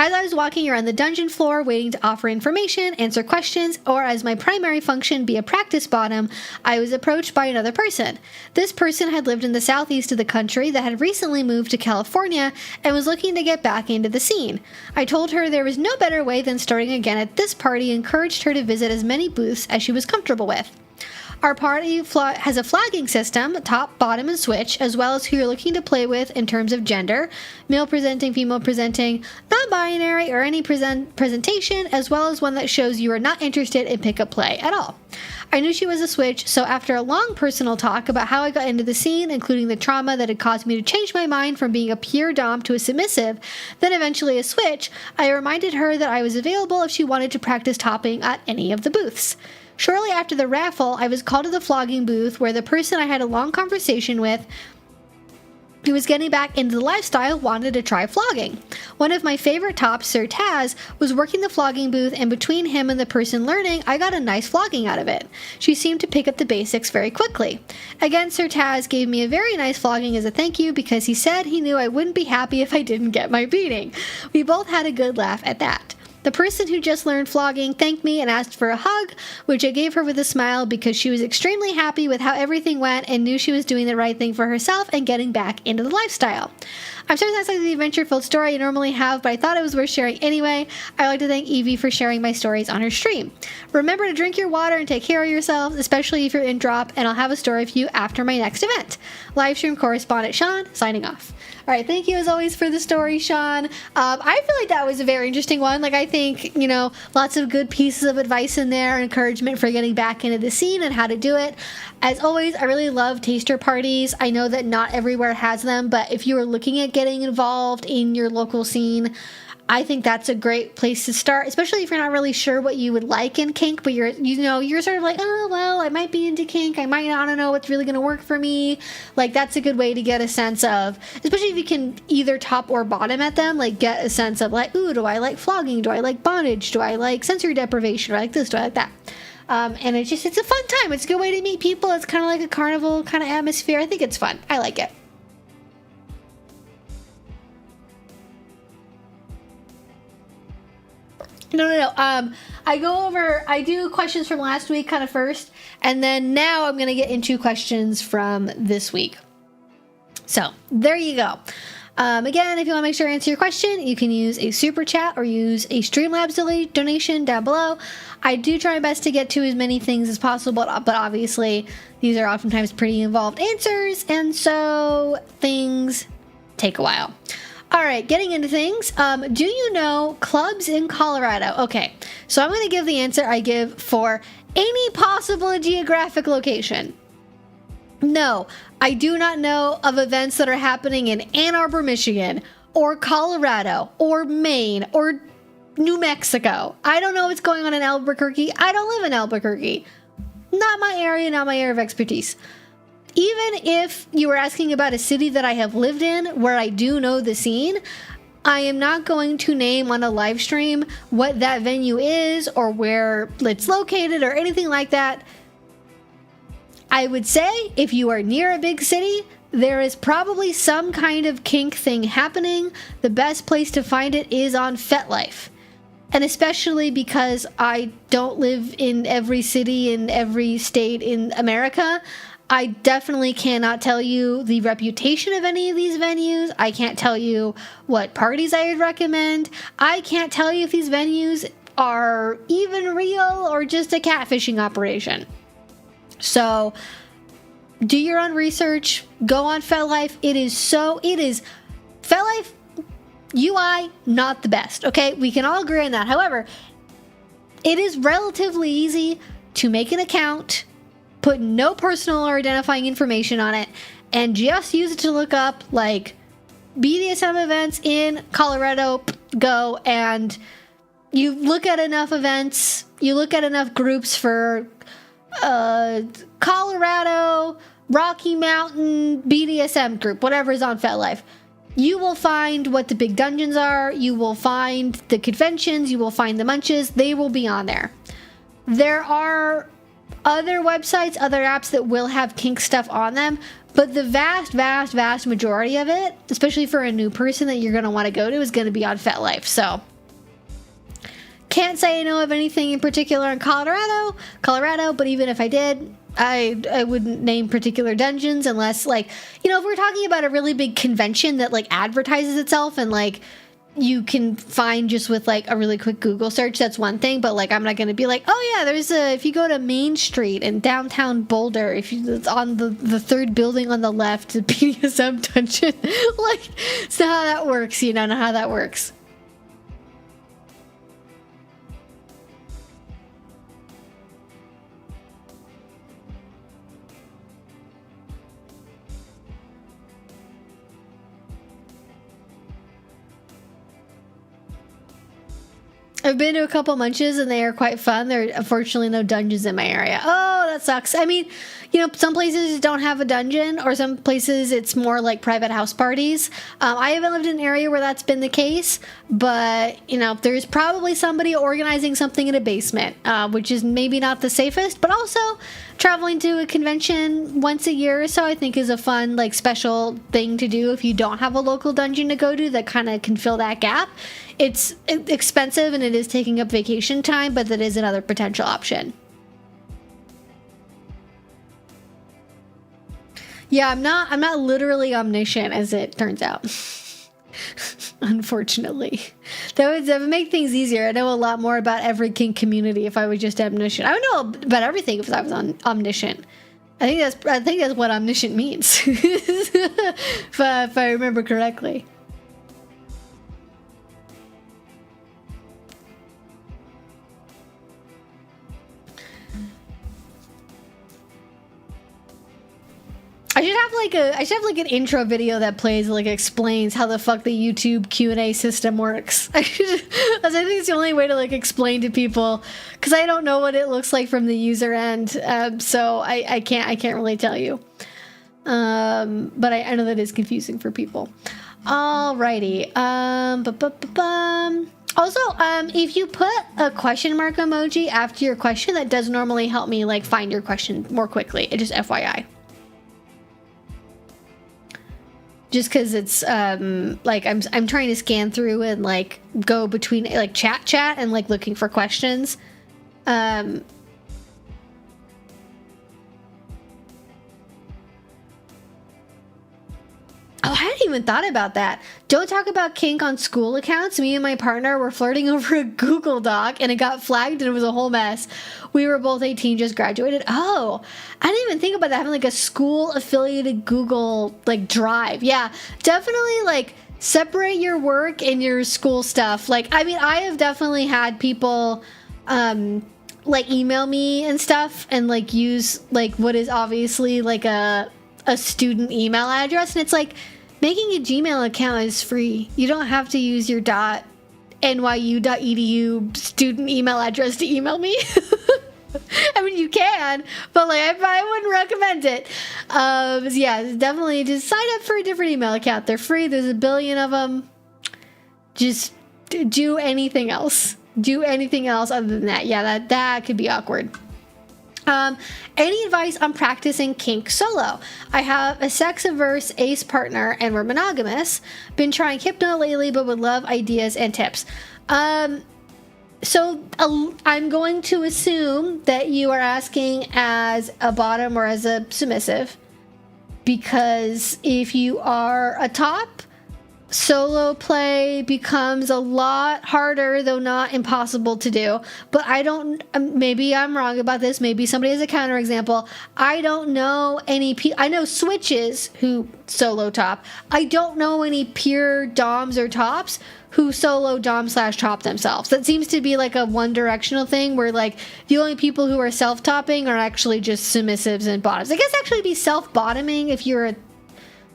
As I was walking around the dungeon floor waiting to offer information, answer questions, or as my primary function be a practice bottom, I was approached by another person. This person had lived in the southeast of the country that had recently moved to California and was looking to get back into the scene. I told her there was no better way than starting again at this party and encouraged her to visit as many booths as she was comfortable with. Our party has a flagging system, top, bottom, and switch, as well as who you're looking to play with in terms of gender, male presenting, female presenting, non-binary, or any presentation, as well as one that shows you are not interested in pick-up play at all. I knew she was a switch, so after a long personal talk about how I got into the scene, including the trauma that had caused me to change my mind from being a pure dom to a submissive, then eventually a switch, I reminded her that I was available if she wanted to practice topping at any of the booths. Shortly after the raffle, I was called to the flogging booth where the person I had a long conversation with who was getting back into the lifestyle wanted to try flogging. One of my favorite tops, Sir Taz, was working the flogging booth, and between him and the person learning, I got a nice flogging out of it. She seemed to pick up the basics very quickly. Again, Sir Taz gave me a very nice flogging as a thank you because he said he knew I wouldn't be happy if I didn't get my beating. We both had a good laugh at that. The person who just learned flogging thanked me and asked for a hug, which I gave her with a smile because she was extremely happy with how everything went and knew she was doing the right thing for herself and getting back into the lifestyle. I'm sorry that's like the adventure-filled story I normally have, but I thought it was worth sharing anyway. I'd like to thank Evie for sharing my stories on her stream. Remember to drink your water and take care of yourselves, especially if you're in drop, and I'll have a story for you after my next event. Livestream correspondent Sean, signing off. All right, thank you as always for the story, Sean. I feel like that was a very interesting one. Like, I think, you know, lots of good pieces of advice in there, encouragement for getting back into the scene and how to do it. As always, I really love taster parties. I know that not everywhere has them, but if you are looking at getting involved in your local scene, I think that's a great place to start, especially if you're not really sure what you would like in kink, but you're sort of like, oh, well, I might be into kink. I might not know what's really going to work for me. Like, that's a good way to get a sense of, especially if you can either top or bottom at them, like get a sense of like, ooh, do I like flogging? Do I like bondage? Do I like sensory deprivation? Do I like this? Do I like that? And it's a fun time. It's a good way to meet people. It's kind of like a carnival kind of atmosphere. I think it's fun. I like it. No. I do questions from last week kind of first, and then now I'm going to get into questions from this week. So there you go. Again, if you want to make sure I answer your question, you can use a super chat or use a Streamlabs donation down below. I do try my best to get to as many things as possible, but obviously these are oftentimes pretty involved answers, and so things take a while. All right, getting into things. Do you know clubs in Colorado? Okay, so I'm going to give the answer I give for any possible geographic location. No, I do not know of events that are happening in Ann Arbor, Michigan, or Colorado, or Maine, or New Mexico. I don't know what's going on in Albuquerque. I don't live in Albuquerque. Not my area, not my area of expertise. Even if you were asking about a city that I have lived in, where I do know the scene, I am not going to name on a live stream what that venue is or where it's located or anything like that. I would say if you are near a big city, there is probably some kind of kink thing happening. The best place to find it is on FetLife. And especially because I don't live in every city in every state in America, I definitely cannot tell you the reputation of any of these venues. I can't tell you what parties I would recommend. I can't tell you if these venues are even real or just a catfishing operation. So do your own research. Go on FetLife. It is FetLife UI, not the best. Okay, we can all agree on that. However, it is relatively easy to make an account, put no personal or identifying information on it, and just use it to look up like BDSM events in Colorado. Go, and you look at enough events, you look at enough groups for Colorado, Rocky Mountain, BDSM group, whatever is on FetLife. You will find what the big dungeons are, you will find the conventions, you will find the munches, they will be on there. There are other websites, other apps that will have kink stuff on them, but the vast majority of it, especially for a new person that you're going to want to go to, is going to be on FetLife. So can't say I know of anything in particular in Colorado, but even if I did, I wouldn't name particular dungeons unless, like, you know, if we're talking about a really big convention that, like, advertises itself and, like, you can find just with, like, a really quick Google search, that's one thing. But, like, I'm not going to be like, oh, yeah, if you go to Main Street in downtown Boulder, it's on the third building on the left, the BDSM dungeon. Like, it's not how that works, you know, not how that works. I've been to a couple munches and they are quite fun. There are unfortunately no dungeons in my area. Oh, that sucks. I mean, you know, some places don't have a dungeon, or some places it's more like private house parties. I haven't lived in an area where that's been the case, but, you know, there's probably somebody organizing something in a basement, which is maybe not the safest, but also traveling to a convention once a year or so, I think, is a fun, like, special thing to do if you don't have a local dungeon to go to that kind of can fill that gap. It's expensive and it is taking up vacation time, but that is another potential option. Yeah, I'm not literally omniscient, as it turns out. Unfortunately. That would make things easier. I know a lot more about every kink community if I was just omniscient. I would know about everything if I was omniscient. I think that's what omniscient means. if I remember correctly. I should have an intro video that plays, like, explains how the fuck the YouTube Q&A system works. I think it's the only way to, like, explain to people, because I don't know what it looks like from the user end, so I can't really tell you. But I know that is confusing for people. Alrighty. Also, if you put a question mark emoji after your question, that does normally help me, like, find your question more quickly. It just FYI. Just because it's, like, I'm trying to scan through and, like, go between, like, chat and, like, looking for questions. Oh, I hadn't even thought about that. Don't talk about kink on school accounts. Me and my partner were flirting over a Google Doc, and it got flagged, and it was a whole mess. We were both 18, just graduated. Oh, I didn't even think about that, having, like, a school-affiliated Google, like, Drive. Yeah, definitely, like, separate your work and your school stuff. Like, I mean, I have definitely had people, like, email me and stuff, and, like, use, like, what is obviously, like, a student email address, and it's like, making a Gmail account is free. You don't have to use your .nyu.edu student email address to email me. I mean, you can, but, like, I wouldn't recommend it. Yeah, definitely just sign up for a different email account. They're free. There's a billion of them. Just do anything else. Do anything else other than that. Yeah, that could be awkward. Any advice on practicing kink solo? I have a sex-averse ace partner and we're monogamous. Been trying hypno lately, but would love ideas and tips. So I'm going to assume that you are asking as a bottom or as a submissive, because if you are a top, solo play becomes a lot harder, though not impossible to do. But I don't, maybe I'm wrong about this. Maybe somebody has a counterexample. I don't know any, I know switches who solo top. I don't know any pure doms or tops who solo dom/top themselves. That seems to be like a one-directional thing where, like, the only people who are self-topping are actually just submissives and bottoms. I guess actually be self-bottoming if you're a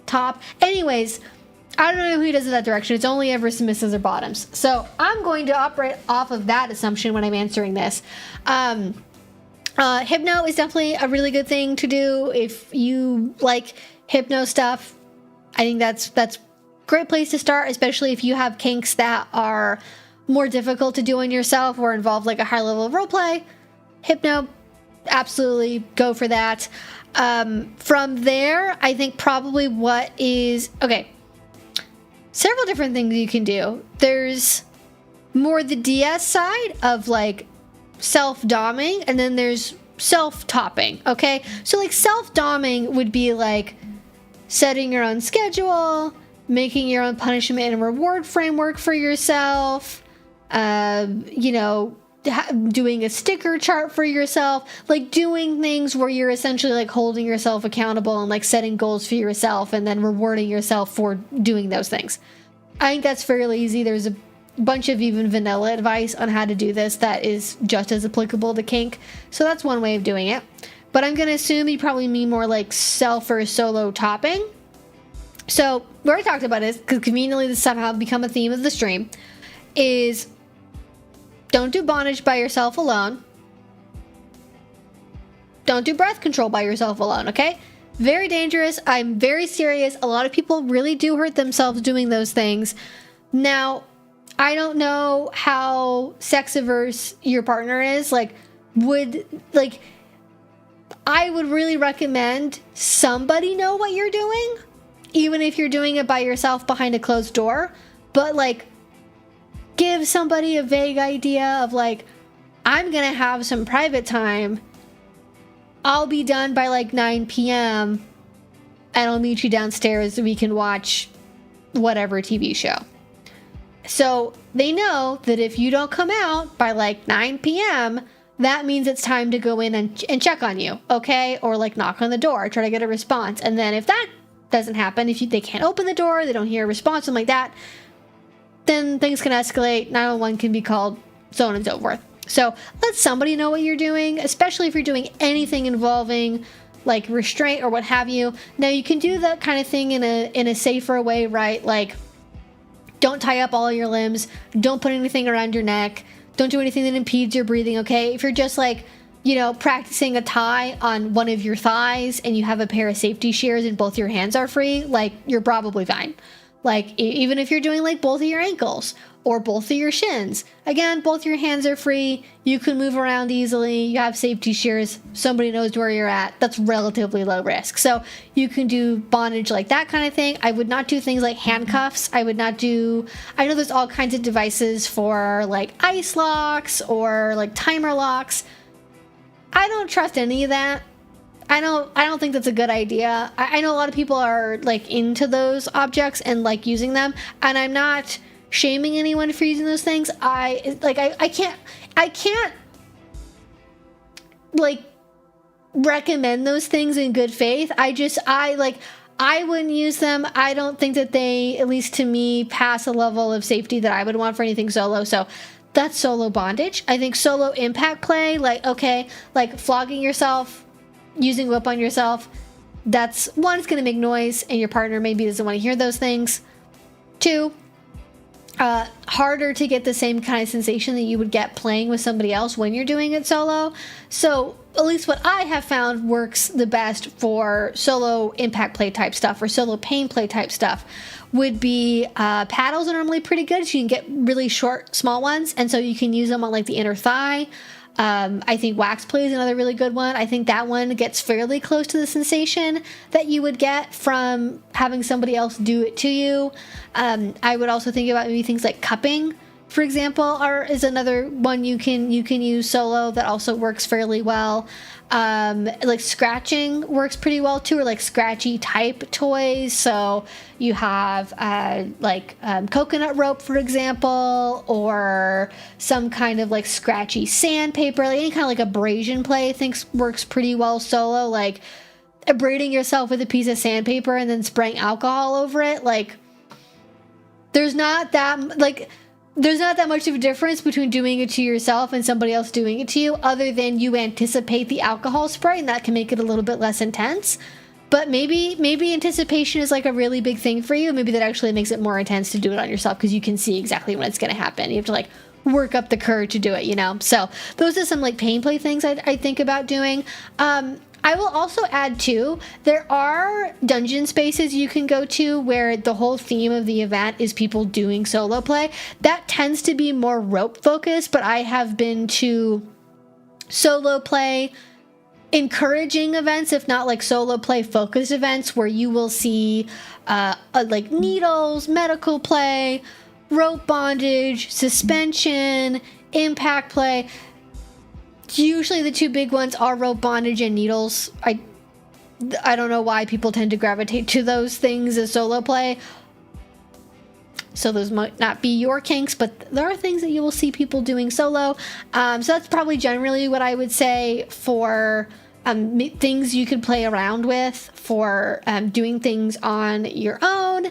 top. Anyways, I don't know who does it that direction. It's only ever submissives or bottoms. So I'm going to operate off of that assumption when I'm answering this. Hypno is definitely a really good thing to do if you like hypno stuff. I think that's a great place to start, especially if you have kinks that are more difficult to do on yourself or involve, like, a high level of role play. Hypno, absolutely go for that. From there, I think probably several different things you can do. There's more the DS side of like self-doming, and then there's self-topping, okay? So like self-doming would be like setting your own schedule, making your own punishment and reward framework for yourself, you know, doing a sticker chart for yourself, like doing things where you're essentially like holding yourself accountable and like setting goals for yourself and then rewarding yourself for doing those things. I think that's fairly easy. There's a bunch of even vanilla advice on how to do this that is just as applicable to kink. So that's one way of doing it. But I'm going to assume you probably mean more like self or solo topping. So we already talked about it, because conveniently this somehow become a theme of the stream, is don't do bondage by yourself alone. Don't do breath control by yourself alone, okay? Very dangerous. I'm very serious. A lot of people really do hurt themselves doing those things. Now, I don't know how sex averse your partner is. I would really recommend somebody know what you're doing, even if you're doing it by yourself behind a closed door. But like, give somebody a vague idea of like, I'm gonna have some private time. I'll be done by like 9 p.m. and I'll meet you downstairs so we can watch whatever TV show. So they know that if you don't come out by like 9 p.m., that means it's time to go in and check on you, okay? Or like knock on the door, try to get a response. And then if that doesn't happen, if they can't open the door, they don't hear a response, something like that, then things can escalate, 911 can be called, so on and so forth. So let somebody know what you're doing, especially if you're doing anything involving like restraint or what have you. Now you can do that kind of thing in a safer way, right? Like, don't tie up all your limbs, don't put anything around your neck, don't do anything that impedes your breathing, okay? If you're just like, you know, practicing a tie on one of your thighs and you have a pair of safety shears and both your hands are free, like, you're probably fine. Like, even if you're doing like both of your ankles or both of your shins, again, both your hands are free, you can move around easily, you have safety shears, somebody knows where you're at, that's relatively low risk. So you can do bondage like that kind of thing. I would not do things like handcuffs. I would not do, I know there's all kinds of devices for like ice locks or like timer locks. I don't trust any of that. I don't think that's a good idea. I know a lot of people are like into those objects and like using them, and I'm not shaming anyone for using those things. I can't like recommend those things in good faith. I wouldn't use them. I don't think that they, at least to me, pass a level of safety that I would want for anything solo. So that's solo bondage. I think solo impact play, like, okay, like flogging yourself, using whip on yourself, that's one, it's going to make noise and your partner maybe doesn't want to hear those things. Two, harder to get the same kind of sensation that you would get playing with somebody else when you're doing it solo. So at least what I have found works the best for solo impact play type stuff or solo pain play type stuff would be paddles are normally pretty good. So you can get really short, small ones, and so you can use them on like the inner thigh. I think wax play is another really good one. I think that one gets fairly close to the sensation that you would get from having somebody else do it to you. I would also think about maybe things like cupping, for example, is another one you can use solo that also works fairly well. Like scratching works pretty well too, or like scratchy type toys. So you have coconut rope, for example, or some kind of like scratchy sandpaper, like any kind of like abrasion play I think works pretty well solo, like abrading yourself with a piece of sandpaper and then spraying alcohol over it. Like there's not that much of a difference between doing it to yourself and somebody else doing it to you, other than you anticipate the alcohol spray, and that can make it a little bit less intense. But maybe anticipation is like a really big thing for you. Maybe that actually makes it more intense to do it on yourself because you can see exactly when it's going to happen. You have to like work up the courage to do it, you know? So those are some like pain play things I think about doing. I will also add too, there are dungeon spaces you can go to where the whole theme of the event is people doing solo play. That tends to be more rope focused, but I have been to solo play encouraging events, if not like solo play focused events, where you will see like needles, medical play, rope bondage, suspension, impact play. Usually the two big ones are rope bondage and needles. I don't know why people tend to gravitate to those things as solo play. So those might not be your kinks, but there are things that you will see people doing solo. So that's probably generally what I would say for things you could play around with for doing things on your own.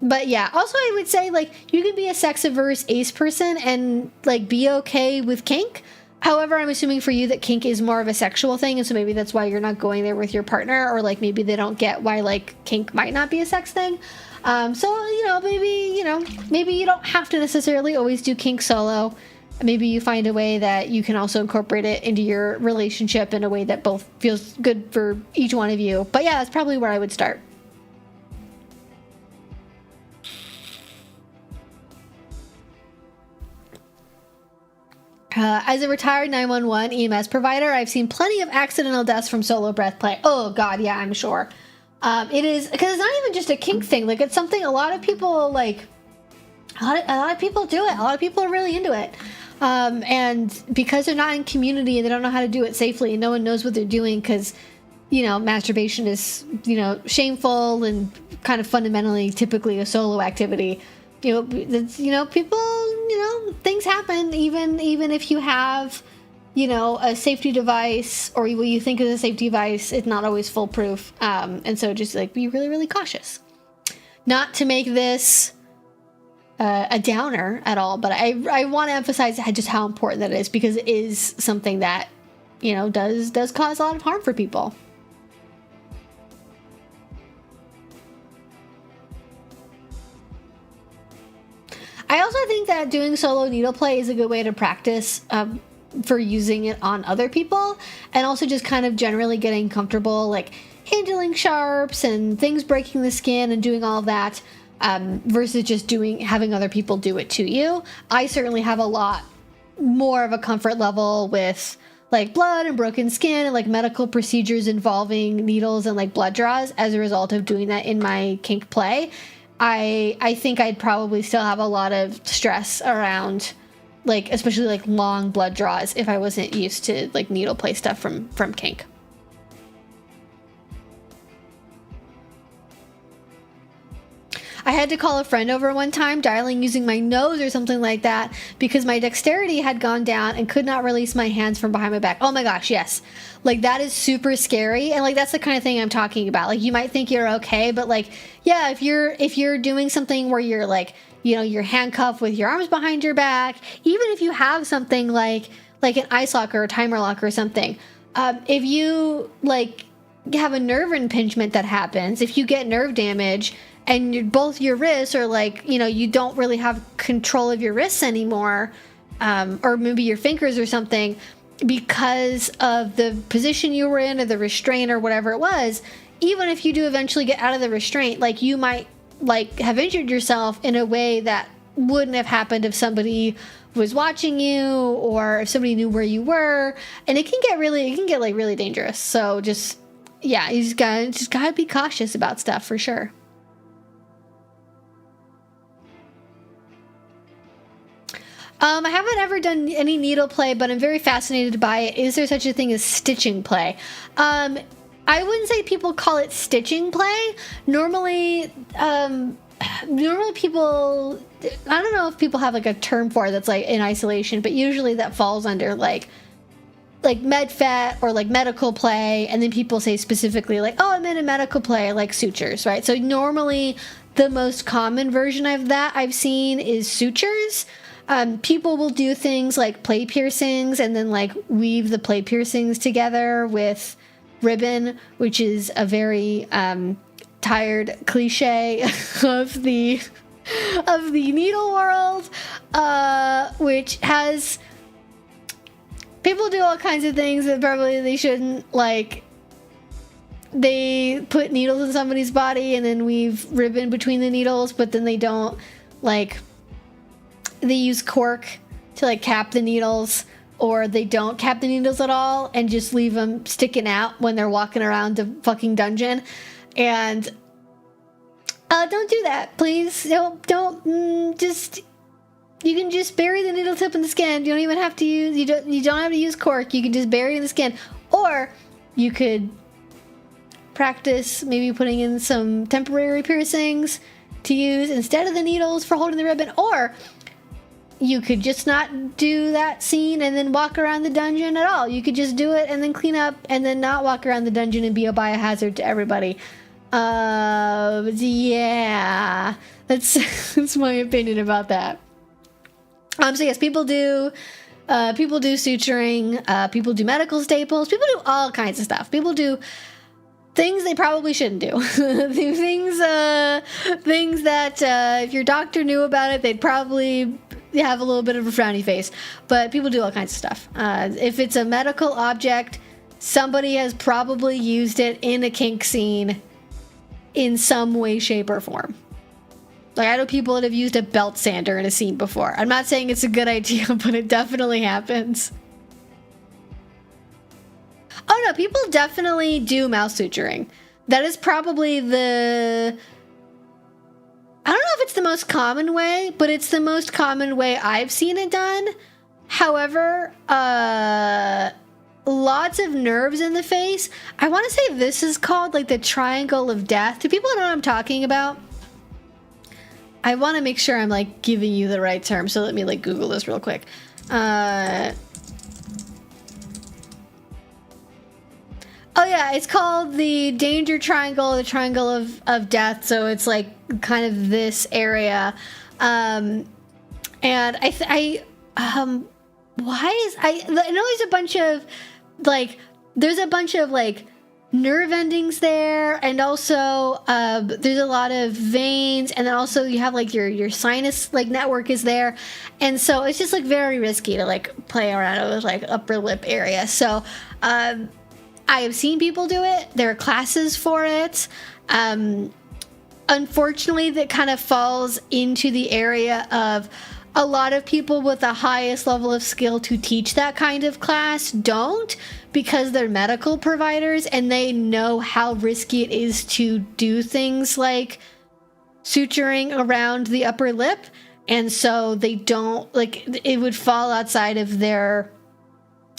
But yeah, also I would say, like, you can be a sex-averse ace person and, like, be okay with kink. However, I'm assuming for you that kink is more of a sexual thing, and so maybe that's why you're not going there with your partner, or, like, maybe they don't get why, like, kink might not be a sex thing. So, maybe you don't have to necessarily always do kink solo. Maybe you find a way that you can also incorporate it into your relationship in a way that both feels good for each one of you. But yeah, that's probably where I would start. As a retired 911 EMS provider, I've seen plenty of accidental deaths from solo breath play. Oh God, yeah, I'm sure. It is, because it's not even just a kink thing. Like, it's something a lot of people like. A lot of people do it. A lot of people are really into it. And because they're not in community and they don't know how to do it safely, and no one knows what they're doing, because masturbation is shameful and kind of fundamentally typically a solo activity. People, things happen even if you have, a safety device, or what you think is a safety device, it's not always foolproof. And so just, like, be really, really cautious. Not to make this a downer at all, but I want to emphasize just how important that is, because it is something that, does cause a lot of harm for people. I also think that doing solo needle play is a good way to practice for using it on other people, and also just kind of generally getting comfortable, like handling sharps and things breaking the skin and doing all of that, versus just having other people do it to you. I certainly have a lot more of a comfort level with, like, blood and broken skin and, like, medical procedures involving needles and, like, blood draws as a result of doing that in my kink play. I think I'd probably still have a lot of stress around, like, especially, like, long blood draws if I wasn't used to, like, needle play stuff from kink. I had to call a friend over one time, dialing using my nose or something like that, because my dexterity had gone down and could not release my hands from behind my back. Oh my gosh, yes. Like, that is super scary, and, like, that's the kind of thing I'm talking about. Like, you might think you're okay, but, like, yeah, if you're doing something where you're, like, you're handcuffed with your arms behind your back, even if you have something like an ice lock or a timer lock or something, if you, like, have a nerve impingement that happens, if you get nerve damage, and both your wrists are, like, you don't really have control of your wrists anymore, or maybe your fingers or something, because of the position you were in or the restraint or whatever it was, even if you do eventually get out of the restraint, like, you might, like, have injured yourself in a way that wouldn't have happened if somebody was watching you, or if somebody knew where you were, and it can get like really dangerous. So just, yeah, you just gotta be cautious about stuff for sure. I haven't ever done any needle play, but I'm very fascinated by it. Is there such a thing as stitching play? I wouldn't say people call it stitching play. Normally people, I don't know if people have, like, a term for it that's, like, in isolation, but usually that falls under, like med-fet or, like, medical play, and then people say specifically, like, oh, I'm in a medical play, like sutures, right? So normally the most common version of that I've seen is sutures. People will do things like play piercings and then, like, weave the play piercings together with ribbon, which is a very tired cliche of the needle world, which has people do all kinds of things that probably they shouldn't. Like, they put needles in somebody's body and then weave ribbon between the needles, but then they don't, like, they use cork to, like, cap the needles, or they don't cap the needles at all and just leave them sticking out when they're walking around the fucking dungeon. And Don't do that, please. Don't. Just, you can just bury the needle tip in the skin. You don't even have to use, you don't have to use cork. You can just bury it in the skin. Or you could practice maybe putting in some temporary piercings to use instead of the needles for holding the ribbon. Or you could just not do that scene and then walk around the dungeon at all. You could just do it and then clean up and then not walk around the dungeon and be a biohazard to everybody. Yeah, that's my opinion about that. So yes, people do suturing, people do medical staples, people do all kinds of stuff. People do things they probably shouldn't do. things that if your doctor knew about it, they'd probably have a little bit of a frowny face. But people do all kinds of stuff. If it's a medical object, somebody has probably used it in a kink scene in some way, shape, or form. Like, I know people that have used a belt sander in a scene before. I'm not saying it's a good idea, but it definitely happens. Oh no, people definitely do mouth suturing. That is probably the... I don't know if it's the most common way, but it's the most common way I've seen it done. However, lots of nerves in the face. I want to say this is called like the triangle of death. Do people know what I'm talking about? I want to make sure I'm like giving you the right term, so let me like Google this real quick. Oh yeah, it's called the danger triangle, the triangle of death. So it's like kind of this area. And I know there's a bunch of like, there's a bunch of like nerve endings there, and also there's a lot of veins, and then also you have like your sinus like network is there, and so it's just like very risky to like play around with like upper lip area. So I have seen people do it. There are classes for it. Unfortunately, that kind of falls into the area of a lot of people with the highest level of skill to teach that kind of class don't, because they're medical providers and they know how risky it is to do things like suturing around the upper lip. And so they don't, like, it would fall outside of their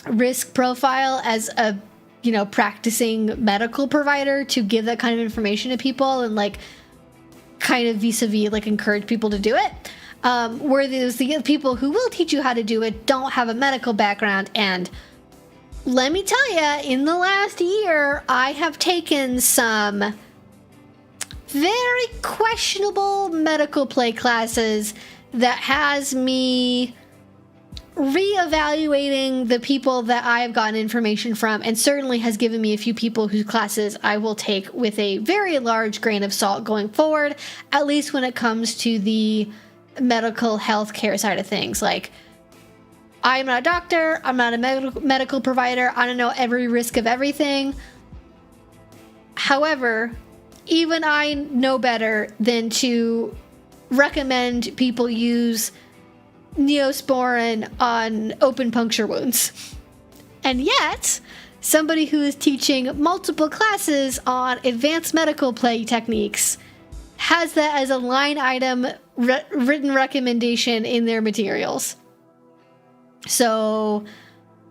risk profile as a, you know, practicing medical provider to give that kind of information to people and like kind of vis-a-vis like encourage people to do it. Where there's the people who will teach you how to do it don't have a medical background. And let me tell you, in the last year, I have taken some very questionable medical play classes that has me reevaluating the people that I've gotten information from, and certainly has given me a few people whose classes I will take with a very large grain of salt going forward, at least when it comes to the medical health care side of things. Like, I'm not a doctor, I'm not a medical provider, I don't know every risk of everything. However, even I know better than to recommend people use Neosporin on open puncture wounds. And yet, somebody who is teaching multiple classes on advanced medical play techniques has that as a line item written recommendation in their materials. So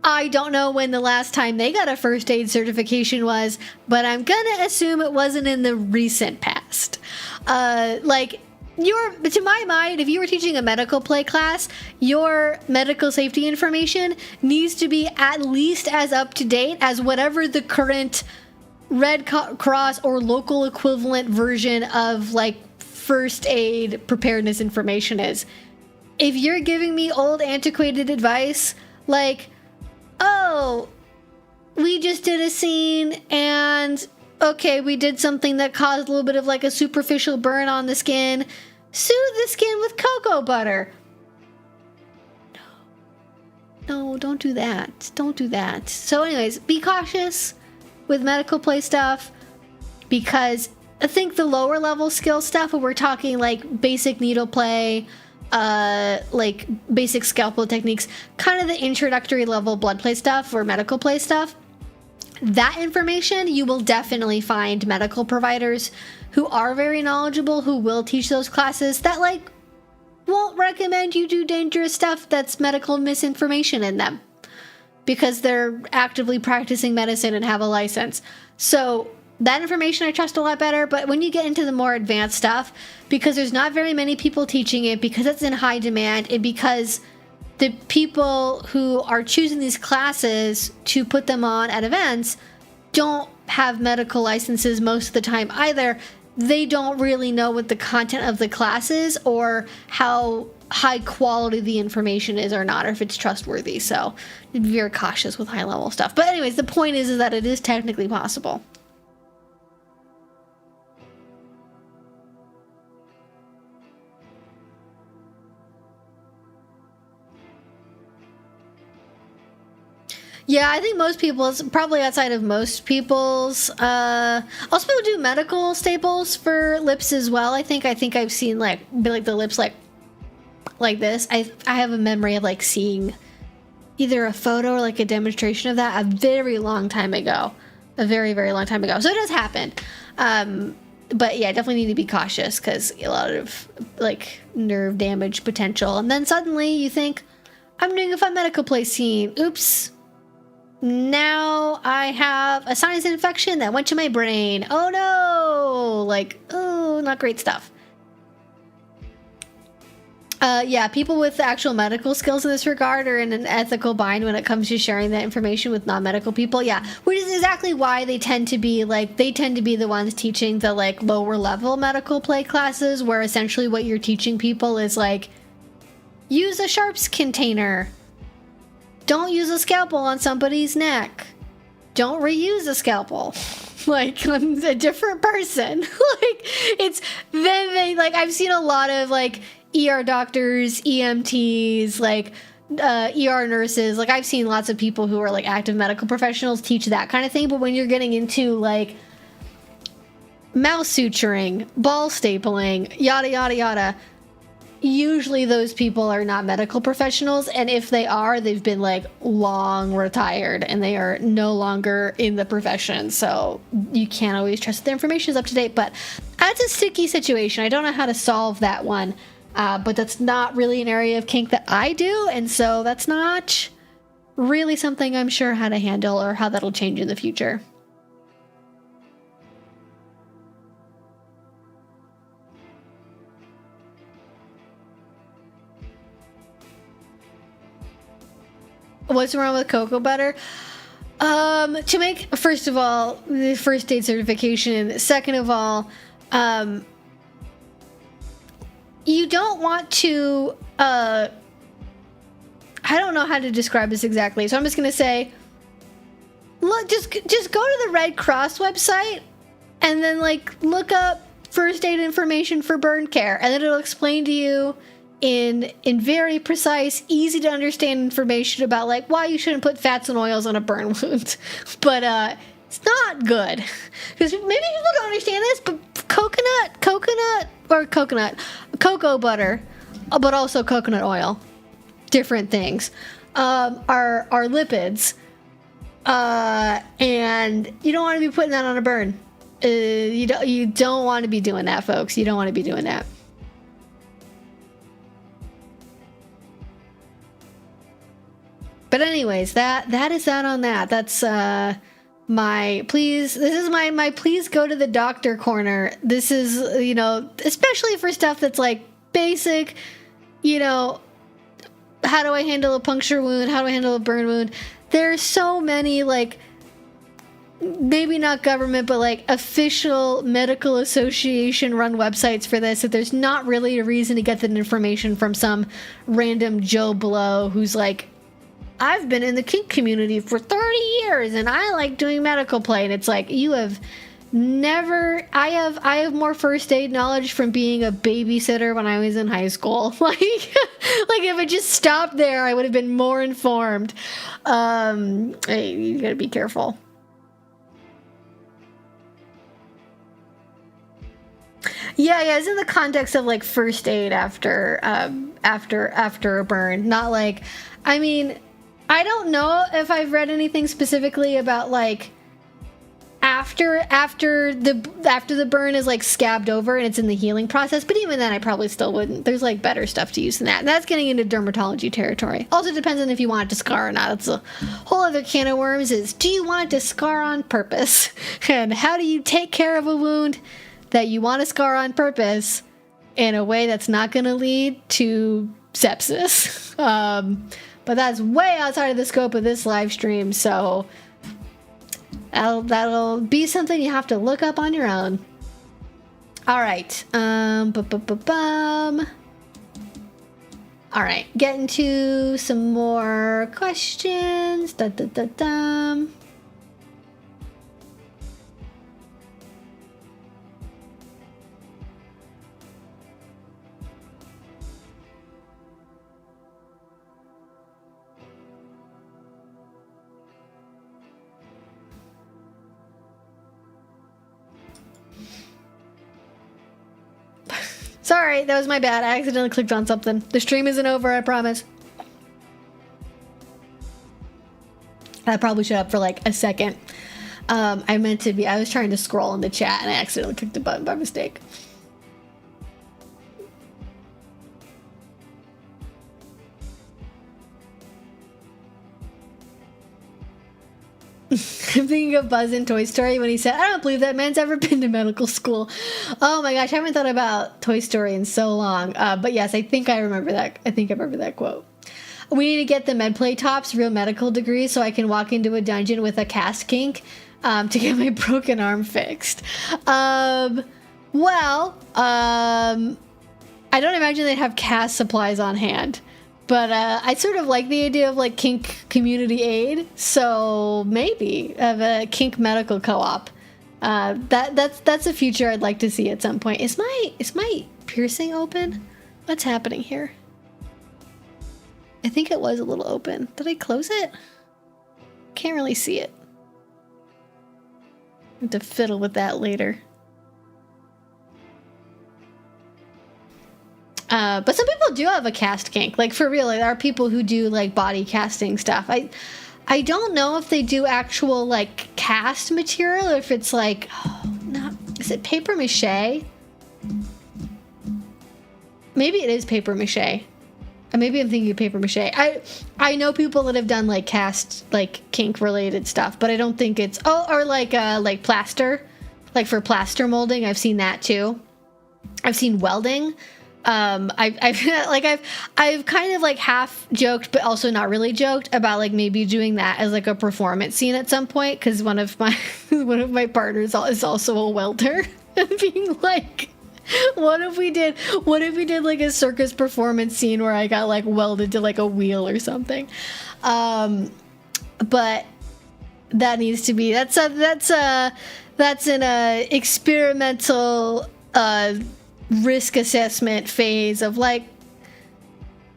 I don't know when the last time they got a first aid certification was, but I'm gonna assume it wasn't in the recent past. To my mind, if you were teaching a medical play class, your medical safety information needs to be at least as up to date as whatever the current Red Cross or local equivalent version of like first aid preparedness information is. If you're giving me old antiquated advice like, oh, we just did a scene and okay, we did something that caused a little bit of like a superficial burn on the skin, soothe the skin with cocoa butter. No, don't do that. Don't do that. So anyways, be cautious with medical play stuff, because I think the lower level skill stuff, when we're talking like basic needle play, like basic scalpel techniques, kind of the introductory level blood play stuff or medical play stuff, that information, you will definitely find medical providers who are very knowledgeable, who will teach those classes that like won't recommend you do dangerous stuff that's medical misinformation in them because they're actively practicing medicine and have a license. So that information I trust a lot better, but when you get into the more advanced stuff, because there's not very many people teaching it, because it's in high demand, and because the people who are choosing these classes to put them on at events don't have medical licenses most of the time either, they don't really know what the content of the class is or how high quality the information is or not, or if it's trustworthy. So be very cautious with high level stuff. But anyways, the point is that it is technically possible. Yeah, I think most people's, probably outside of most people's, also people do medical staples for lips as well. I think I've seen like the lips like this. I have a memory of like seeing either a photo or like a demonstration of that a very long time ago. A very, very long time ago. So it does happen. But yeah, definitely need to be cautious because a lot of like nerve damage potential. And then suddenly you think, I'm doing a fun medical play scene. Oops. Now I have a sinus infection that went to my brain. Oh no! Like, oh, not great stuff. Yeah, people with actual medical skills in this regard are in an ethical bind when it comes to sharing that information with non-medical people. Yeah, which is exactly why they tend to be the ones teaching the like lower level medical play classes, where essentially what you're teaching people is like, use a sharps container. Don't use a scalpel on somebody's neck. Don't reuse a scalpel. Like, on a different person. Like, it's then they, like, I've seen a lot of, like, ER doctors, EMTs, like, ER nurses. Like, I've seen lots of people who are, like, active medical professionals teach that kind of thing. But when you're getting into, like, mouth suturing, ball stapling, yada, yada, yada, usually those people are not medical professionals, and if they are, they've been like long retired and they are no longer in the profession, so you can't always trust that the information is up to date. But that's a sticky situation. I don't know how to solve that one, but that's not really an area of kink that I do, and so that's not really something I'm sure how to handle or how that'll change in the future. What's wrong with cocoa butter? To make, first of all, the first aid certification. Second of all, you don't want to, I don't know how to describe this exactly, so I'm just going to say, look, just go to the Red Cross website and then, like, look up first aid information for burn care, and then it'll explain to you in very precise, easy to understand information about like why you shouldn't put fats and oils on a burn wound. But it's not good because maybe people don't understand this, but cocoa butter, but also coconut oil, different things, are lipids, and you don't want to be putting that on a burn. You don't want to be doing that, folks. You don't want to be doing that. But anyways, that is that on that. That's my please. This is my please go to the doctor corner. This is, you know, especially for stuff that's like basic, you know, how do I handle a puncture wound? How do I handle a burn wound? There's so many, like, maybe not government, but like official medical association run websites for this, that there's not really a reason to get that information from some random Joe Blow who's like, I've been in the kink community for 30 years and I like doing medical play. And it's like, you have never, I have more first aid knowledge from being a babysitter when I was in high school. Like if it just stopped there, I would have been more informed. Hey, you gotta be careful. Yeah, it's in the context of like first aid after a burn. Not like, I mean, I don't know if I've read anything specifically about like after the burn is like scabbed over and it's in the healing process, but even then I probably still wouldn't. There's like better stuff to use than that. And that's getting into dermatology territory. Also depends on if you want it to scar or not. That's a whole other can of worms. Is do you want it to scar on purpose? And how do you take care of a wound that you want to scar on purpose in a way that's not going to lead to sepsis? But that's way outside of the scope of this live stream, so that'll be something you have to look up on your own. All right. All right. Getting to some more questions. Sorry, that was my bad. I accidentally clicked on something. The stream isn't over, I promise. I probably shut up for like a second. I was trying to scroll in the chat and I accidentally clicked the button by mistake. I'm thinking of Buzz in Toy Story when he said, I don't believe that man's ever been to medical school. Oh my gosh, I haven't thought about Toy Story in so long. But yes, I think I remember that. I think I remember that quote. We need to get the medplay tops, real medical degrees, so I can walk into a dungeon with a cast kink to get my broken arm fixed. I don't imagine they'd have cast supplies on hand. But I sort of like the idea of like kink community aid, so maybe of a kink medical co-op. That's a future I'd like to see at some point. Is my piercing open? What's happening here? I think it was a little open. Did I close it? Can't really see it. I have to fiddle with that later. But some people do have a cast kink. Like, for real, there are people who do, like, body casting stuff. I don't know if they do actual, like, cast material, or if it's, like, is it paper mache? Maybe it is paper mache. Maybe I'm thinking of paper mache. I know people that have done, like, cast, like, kink-related stuff, but I don't think it's... Oh, or, like plaster. Like, for plaster molding, I've seen that, too. I've seen welding. I've kind of like half joked, but also not really joked about like maybe doing that as like a performance scene at some point, because one of my partners is also a welder, and being like, what if we did like a circus performance scene where I got like welded to like a wheel or something. But that needs to be that's an experimental risk assessment phase of like,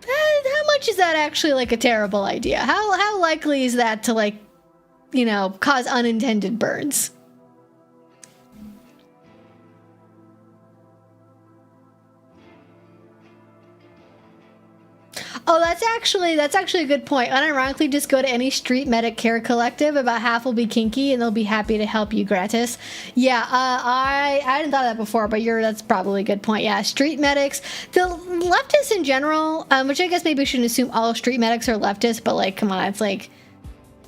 how much is that actually like a terrible idea? How likely is that to like, cause unintended burns? Oh, that's actually a good point. Unironically, just go to any street medic care collective. About half will be kinky, and they'll be happy to help you gratis. Yeah, I hadn't thought of that before, but that's probably a good point. Yeah, street medics, the leftists in general, which I guess maybe we shouldn't assume all street medics are leftists, but like, come on, it's like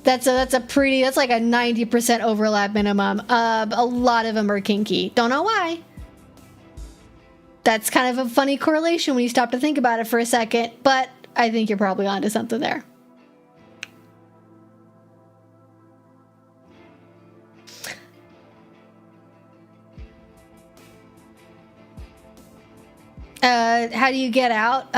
that's like a 90% overlap minimum. A lot of them are kinky. Don't know why. That's kind of a funny correlation when you stop to think about it for a second, but I think you're probably onto something there. How do you get out?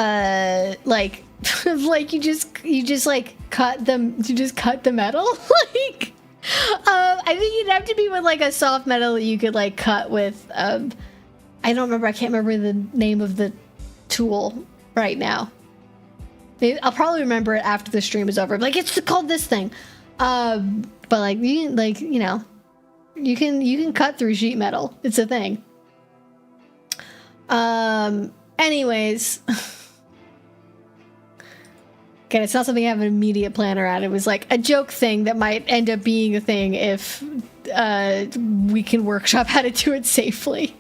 Like like you just like cut them. You just cut the metal. Like, I think you'd have to be with like a soft metal that you could like cut with. I don't remember. I can't remember the name of the tool right now. I'll probably remember it after the stream is over. Like, it's called this thing. But like you can cut through sheet metal. It's a thing. Anyways, Again, it's not something I have an immediate plan around. It was like a joke thing that might end up being a thing if we can workshop how to do it safely.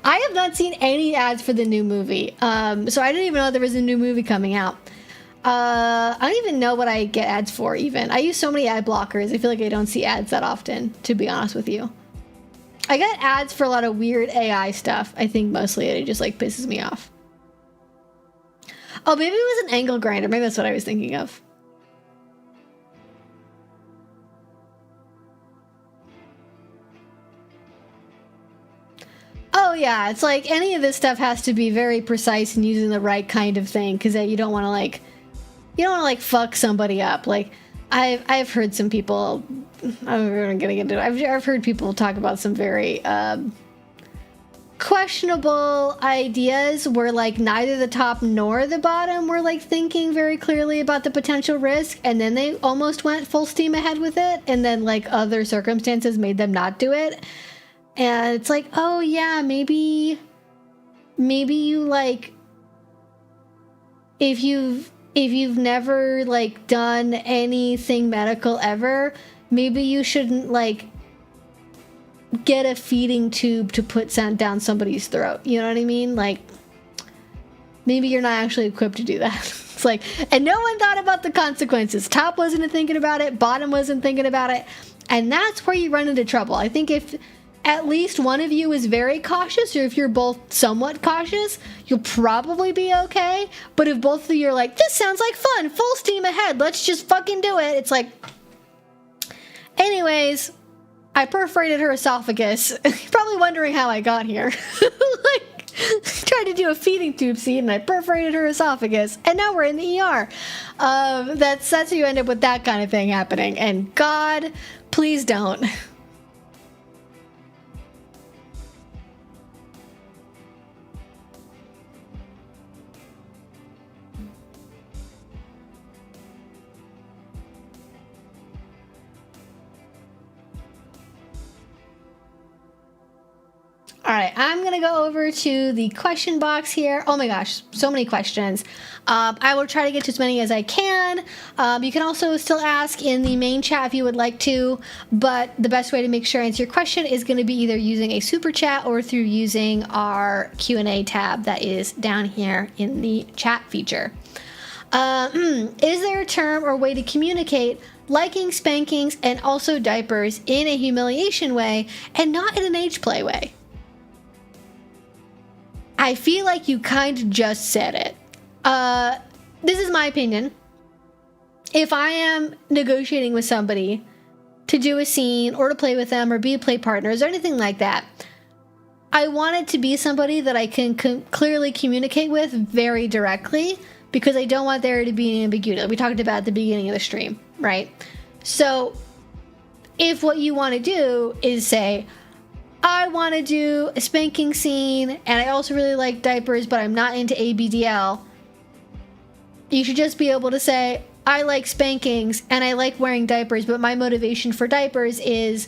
I have not seen any ads for the new movie, so I didn't even know there was a new movie coming out. I don't even know what I get ads for, even. I use so many ad blockers, I feel like I don't see ads that often, to be honest with you. I get ads for a lot of weird AI stuff. I think mostly it just, like, pisses me off. Oh, maybe it was an angle grinder. Maybe that's what I was thinking of. Oh yeah, it's like any of this stuff has to be very precise and using the right kind of thing, because you don't want to like fuck somebody up. Like I've heard some people, I'm not gonna get into it. I've heard people talk about some very questionable ideas where like neither the top nor the bottom were like thinking very clearly about the potential risk, and then they almost went full steam ahead with it, and then like other circumstances made them not do it. And it's like, oh yeah, maybe you like, if you've never like done anything medical ever, maybe you shouldn't like get a feeding tube to put down somebody's throat. You know what I mean? Like, maybe you're not actually equipped to do that. It's like, and no one thought about the consequences. Top wasn't thinking about it, bottom wasn't thinking about it, and that's where you run into trouble. I think if at least one of you is very cautious, or if you're both somewhat cautious, you'll probably be okay. But if both of you are like, this sounds like fun, full steam ahead, let's just fucking do it, it's like, anyways, I perforated her esophagus. You're probably wondering how I got here. Like, tried to do a feeding tube scene and I perforated her esophagus, and now we're in the ER. That's how you end up with that kind of thing happening. And God, please don't. All right, I'm going to go over to the question box here. Oh my gosh, so many questions. I will try to get to as many as I can. You can also still ask in the main chat if you would like to, but the best way to make sure I answer your question is going to be either using a super chat or through using our Q&A tab that is down here in the chat feature. Is there a term or way to communicate liking spankings and also diapers in a humiliation way and not in an age play way? I feel like you kind of just said it. This is my opinion. If I am negotiating with somebody to do a scene or to play with them or be play partners or anything like that, I want it to be somebody that I can clearly communicate with very directly, because I don't want there to be an ambiguity. Like we talked about at the beginning of the stream, right? So if what you want to do is say, I want to do a spanking scene, and I also really like diapers, but I'm not into ABDL. You should just be able to say, I like spankings, and I like wearing diapers, but my motivation for diapers is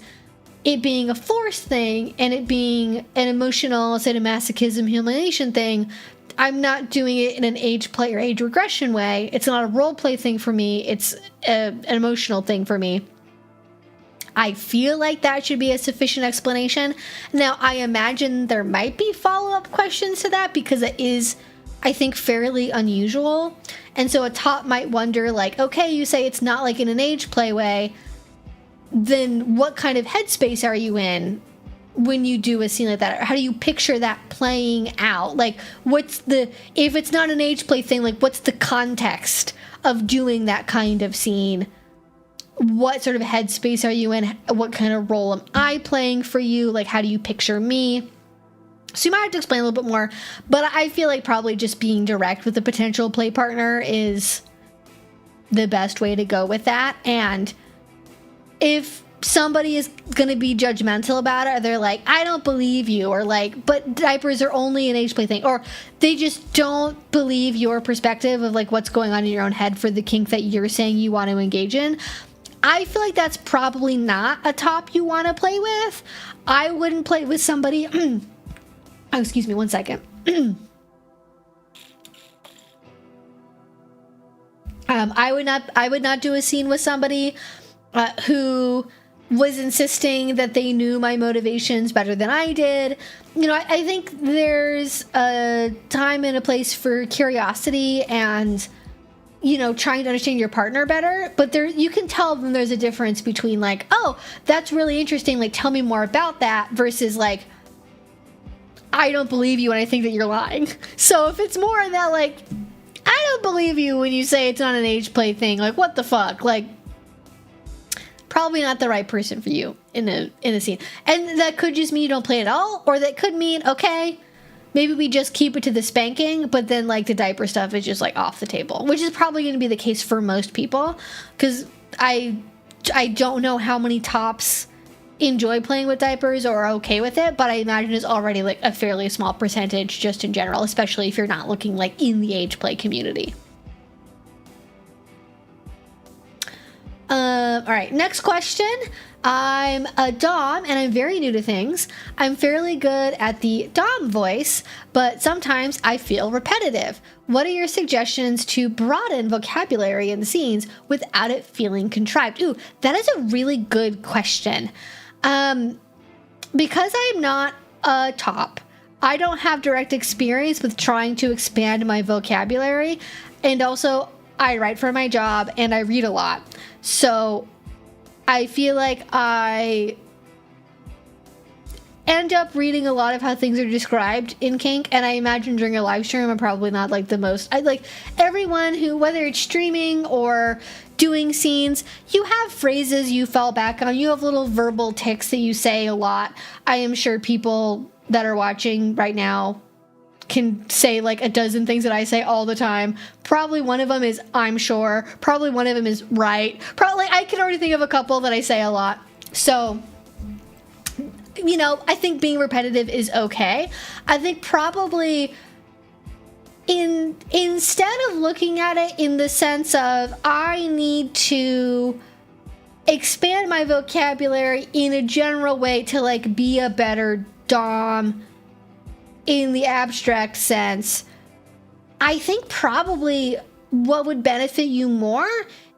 it being a forced thing, and it being an emotional, sadomasochism, humiliation thing. I'm not doing it in an age play or age regression way. It's not a role play thing for me. It's an emotional thing for me. I feel like that should be a sufficient explanation. Now, I imagine there might be follow-up questions to that, because it is, I think, fairly unusual. And so a top might wonder, like, okay, you say it's not like in an age play way, then what kind of headspace are you in when you do a scene like that? Or how do you picture that playing out? Like, if it's not an age play thing, like, what's the context of doing that kind of scene? What sort of headspace are you in? What kind of role am I playing for you? Like, how do you picture me? So you might have to explain a little bit more, but I feel like probably just being direct with a potential play partner is the best way to go with that. And if somebody is going to be judgmental about it, or they're like, I don't believe you, or like, but diapers are only an age play thing, or they just don't believe your perspective of like what's going on in your own head for the kink that you're saying you want to engage in, I feel like that's probably not a top you want to play with. I wouldn't play with somebody. Oh, excuse me, one second. I would not do a scene with somebody who was insisting that they knew my motivations better than I did. I think there's a time and a place for curiosity and, trying to understand your partner better. But you can tell when there's a difference between like, oh, that's really interesting, like, tell me more about that, versus like, I don't believe you and I think that you're lying. So if it's more of that, like, I don't believe you when you say it's not an age play thing, like, what the fuck? Like, probably not the right person for you in a scene. And that could just mean you don't play at all, or that could mean, okay, maybe we just keep it to the spanking, but then like the diaper stuff is just like off the table, which is probably going to be the case for most people, because I don't know how many tops enjoy playing with diapers or are okay with it, but I imagine it's already like a fairly small percentage just in general, especially if you're not looking like in the age play community. All right, next question. I'm a Dom and I'm very new to things. I'm fairly good at the Dom voice, but sometimes I feel repetitive. What are your suggestions to broaden vocabulary in scenes without it feeling contrived? Ooh, that is a really good question. Because I'm not a top, I don't have direct experience with trying to expand my vocabulary, and also I write for my job and I read a lot. So I feel like I end up reading a lot of how things are described in kink, and I imagine during a live stream I'm probably not like the most. I like everyone who, whether it's streaming or doing scenes, you have phrases you fall back on. You have little verbal tics that you say a lot. I am sure people that are watching right now can say like a dozen things that I say all the time. Probably one of them is I'm sure. Probably one of them is right. Probably I can already think of a couple that I say a lot. So, I think being repetitive is okay. I think probably instead of looking at it in the sense of I need to expand my vocabulary in a general way to like be a better Dom in the abstract sense, I think probably what would benefit you more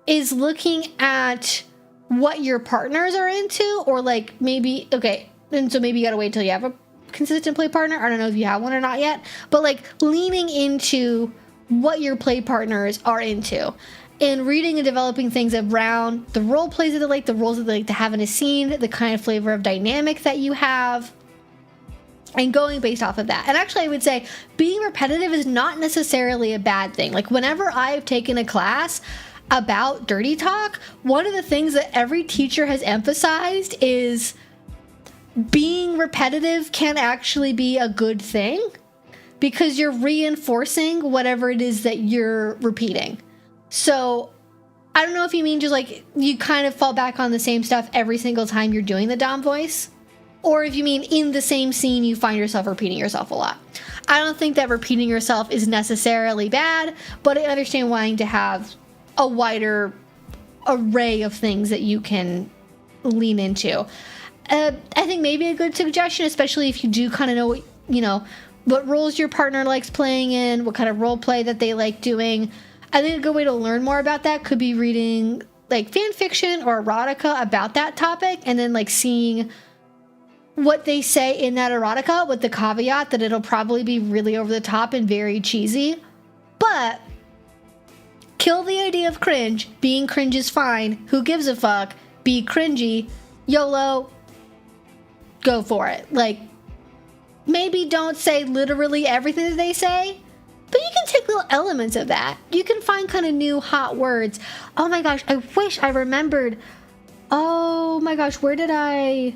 is looking at what your partners are into, or like maybe, okay, and so maybe you gotta wait till you have a consistent play partner. I don't know if you have one or not yet, but like leaning into what your play partners are into and reading and developing things around the role plays that they like, the roles that they like to have in a scene, the kind of flavor of dynamic that you have, and going based off of that. And actually I would say being repetitive is not necessarily a bad thing. Like whenever I've taken a class about dirty talk, one of the things that every teacher has emphasized is being repetitive can actually be a good thing because you're reinforcing whatever it is that you're repeating. So I don't know if you mean just like you kind of fall back on the same stuff every single time you're doing the Dom voice, or if you mean in the same scene you find yourself repeating yourself a lot. I don't think that repeating yourself is necessarily bad, but I understand wanting to have a wider array of things that you can lean into. I think maybe a good suggestion, especially if you do kind of know what roles your partner likes playing in, what kind of role play that they like doing. I think a good way to learn more about that could be reading like fan fiction or erotica about that topic, and then like seeing what they say in that erotica with the caveat that it'll probably be really over the top and very cheesy. But kill the idea of cringe. Being cringe is fine. Who gives a fuck? Be cringy. YOLO. Go for it. Like, maybe don't say literally everything that they say, but you can take little elements of that. You can find kind of new hot words. Oh my gosh, I wish I remembered. Oh my gosh, where did I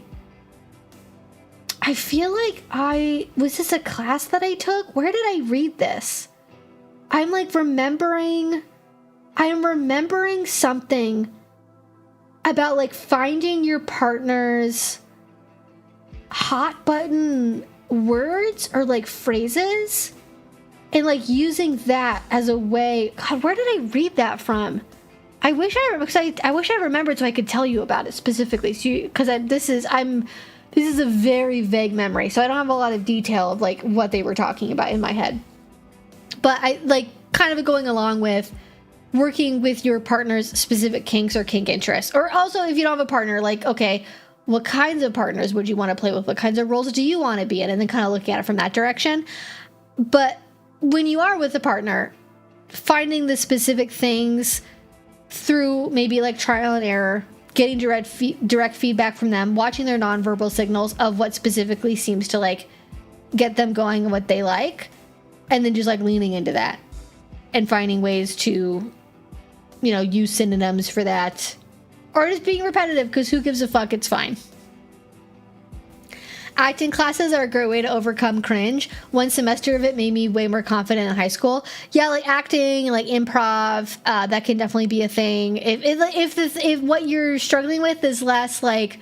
feel like was this a class that I took? Where did I read this? I'm remembering something about like finding your partner's hot button words or like phrases and like using that as a way. God, where did I read that from? I wish I remembered so I could tell you about it specifically. Because this is a very vague memory, so I don't have a lot of detail of like what they were talking about in my head. But I like kind of going along with working with your partner's specific kinks or kink interests. Or also, if you don't have a partner, like, okay, what kinds of partners would you want to play with? What kinds of roles do you want to be in? And then kind of looking at it from that direction. But when you are with a partner, finding the specific things through maybe like trial and error, getting direct feedback from them, watching their nonverbal signals of what specifically seems to like get them going and what they like, and then just like leaning into that and finding ways to, you know, use synonyms for that, or just being repetitive, because who gives a fuck? It's fine. Acting classes are a great way to overcome cringe. One semester of it made me way more confident in high school. Yeah, like acting, like improv, that can definitely be a thing. If what you're struggling with is less like,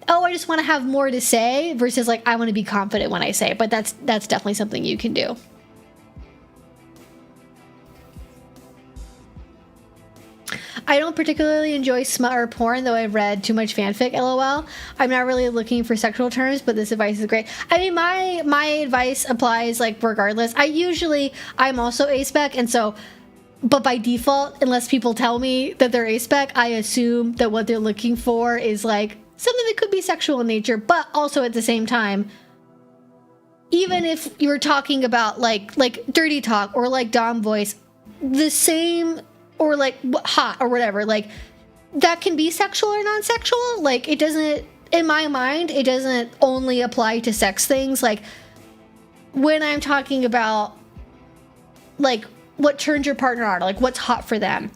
oh, I just want to have more to say, versus like, I want to be confident when I say it. But that's definitely something you can do. I don't particularly enjoy smut or porn, though I've read too much fanfic, lol. I'm not really looking for sexual terms, but this advice is great. I mean, my advice applies, like, regardless. I'm also aspec, and so, but by default, unless people tell me that they're aspec, I assume that what they're looking for is, like, something that could be sexual in nature, but also at the same time, even if you're talking about, like dirty talk or, like, dom voice, the same... or like hot or whatever, like that can be sexual or non-sexual. Like it doesn't, in my mind, it doesn't only apply to sex things. Like when I'm talking about like what turns your partner on, like what's hot for them,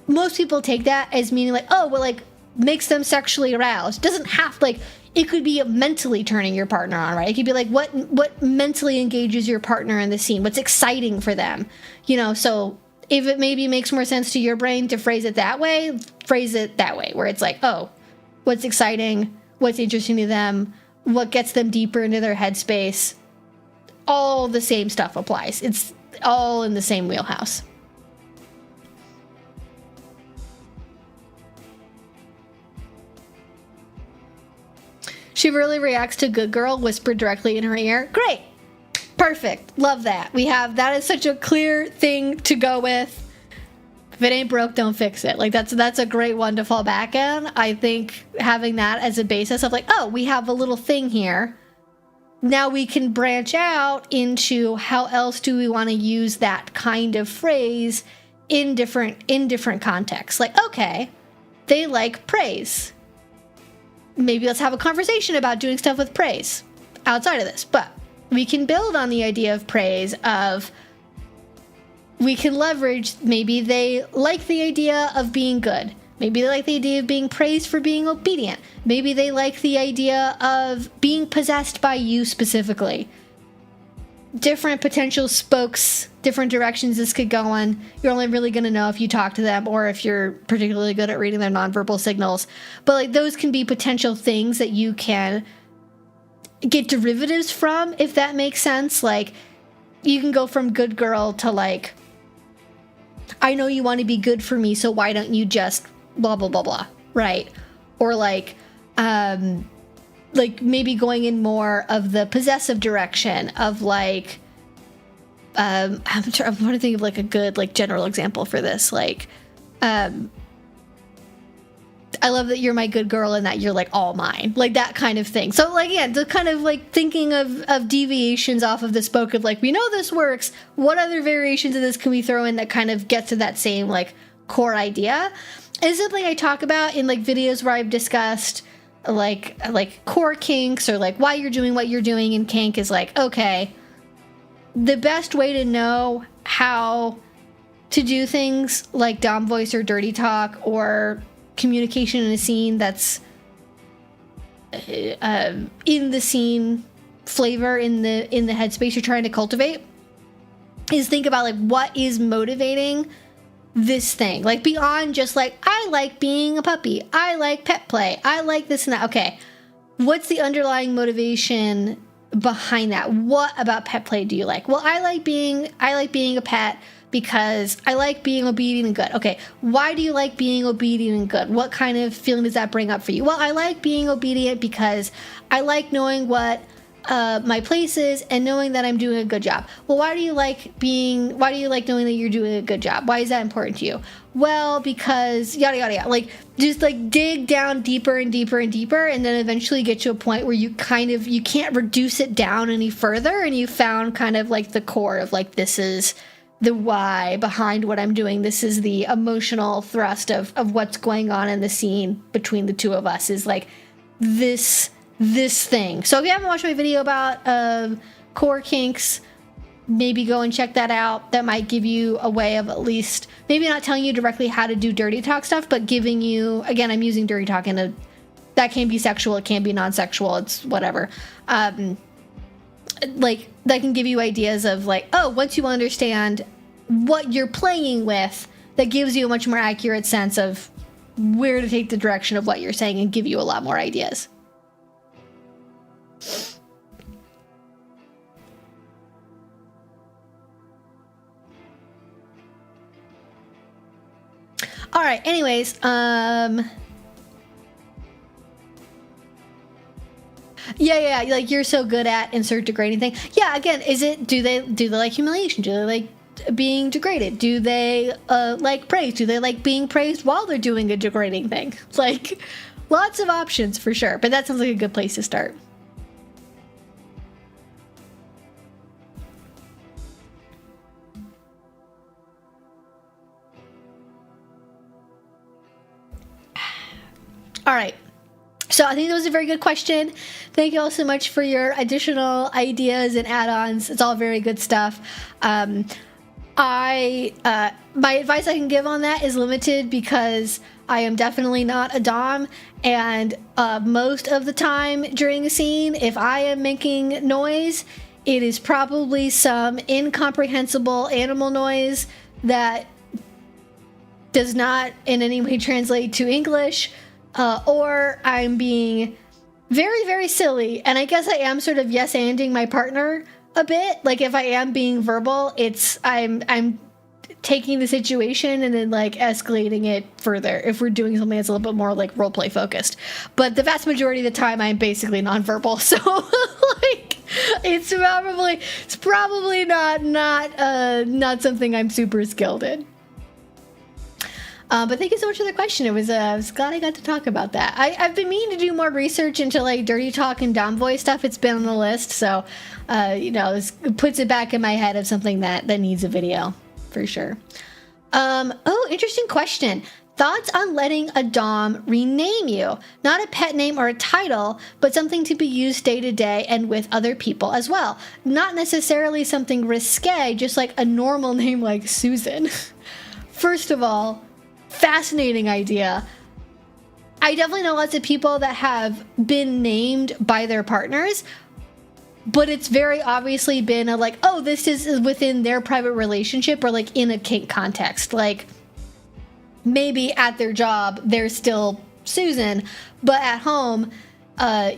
most people take that as meaning like, oh, well, like makes them sexually aroused. Doesn't have, like, it could be mentally turning your partner on, right? It could be like what mentally engages your partner in the scene, what's exciting for them, you know. So if it maybe makes more sense to your brain to phrase it that way, where it's like, oh, what's exciting, what's interesting to them, what gets them deeper into their headspace. All the same stuff applies. It's all in the same wheelhouse. She really reacts to good girl whispered directly in her ear. Great. Perfect. Love that. That is such a clear thing to go with. If it ain't broke, don't fix it. Like that's a great one to fall back in. I think having that as a basis of like, oh, we have a little thing here. Now we can branch out into how else do we want to use that kind of phrase in different contexts. Like, okay, they like praise. Maybe let's have a conversation about doing stuff with praise outside of this. But we can build on the idea of praise of, we can leverage, maybe they like the idea of being good. Maybe they like the idea of being praised for being obedient. Maybe they like the idea of being possessed by you specifically. Different potential spokes, different directions this could go in. You're only really going to know if you talk to them or if you're particularly good at reading their nonverbal signals. But like those can be potential things that you can get derivatives from, if that makes sense. Like you can go from good girl to like, I know you want to be good for me, so why don't you just blah blah blah blah, right? Or like maybe going in more of the possessive direction of like I'm trying to think of like a good like general example for this. Like I love that you're my good girl and that you're like all mine, like that kind of thing. So like, yeah, the kind of like thinking of deviations off of the spoke of like, we know this works. What other variations of this can we throw in that kind of gets to that same like core idea? Is something I talk about in like videos where I've discussed like core kinks or like why you're doing what you're doing in kink is like, okay, the best way to know how to do things like dom voice or dirty talk or communication in a scene that's in the scene flavor, in the headspace you're trying to cultivate, is think about like what is motivating this thing, like beyond just like, I like being a puppy, I like pet play, I like this and that. Okay, what's the underlying motivation behind that? What about pet play do you like? Well, I like being a pet because I like being obedient and good. Okay, why do you like being obedient and good? What kind of feeling does that bring up for you? Well, I like being obedient because I like knowing what my places and knowing that I'm doing a good job. Well, why do you like knowing that you're doing a good job? Why is that important to you? Well, because yada yada yada. Like, just like dig down deeper and deeper and deeper, and then eventually get to a point where you can't reduce it down any further, and you found kind of like the core of like, this is the why behind what I'm doing. This is the emotional thrust of what's going on in the scene between the two of us, is like this thing. So if you haven't watched my video about core kinks, maybe go and check that out. That might give you a way of at least, maybe not telling you directly how to do dirty talk stuff, but giving you, again, I'm using dirty talk that can be sexual, it can be non-sexual, it's whatever. Like, that can give you ideas of like, oh, once you understand what you're playing with, that gives you a much more accurate sense of where to take the direction of what you're saying and give you a lot more ideas. All right, anyways, yeah, like, you're so good at insert degrading thing. Yeah, again, do they like humiliation? Do they like being degraded? Do they like praise? Do they like being praised while they're doing a degrading thing? Like, lots of options for sure, but that sounds like a good place to start. All right. So I think that was a very good question. Thank you all so much for your additional ideas and add-ons. It's all very good stuff. My advice I can give on that is limited because I am definitely not a dom, and most of the time during a scene, if I am making noise, it is probably some incomprehensible animal noise that does not in any way translate to English. Or I'm being very, very silly. And I guess I am sort of yes-anding my partner a bit. Like, if I am being verbal, I'm taking the situation and then like escalating it further if we're doing something that's a little bit more like role play focused. But the vast majority of the time I'm basically nonverbal. So like, it's probably not something I'm super skilled in. But thank you so much for the question. I was glad I got to talk about that. I've been meaning to do more research into like dirty talk and dom voice stuff. It's been on the list, so this puts it back in my head of something that needs a video for sure. Interesting question. Thoughts on letting a dom rename you? Not a pet name or a title, but something to be used day to day and with other people as well. Not necessarily something risque, just like a normal name like Susan. First of all, fascinating idea. I definitely know lots of people that have been named by their partners, but it's very obviously been a like, oh, this is within their private relationship or like in a kink context. Like, maybe at their job they're still Susan, but at home, they're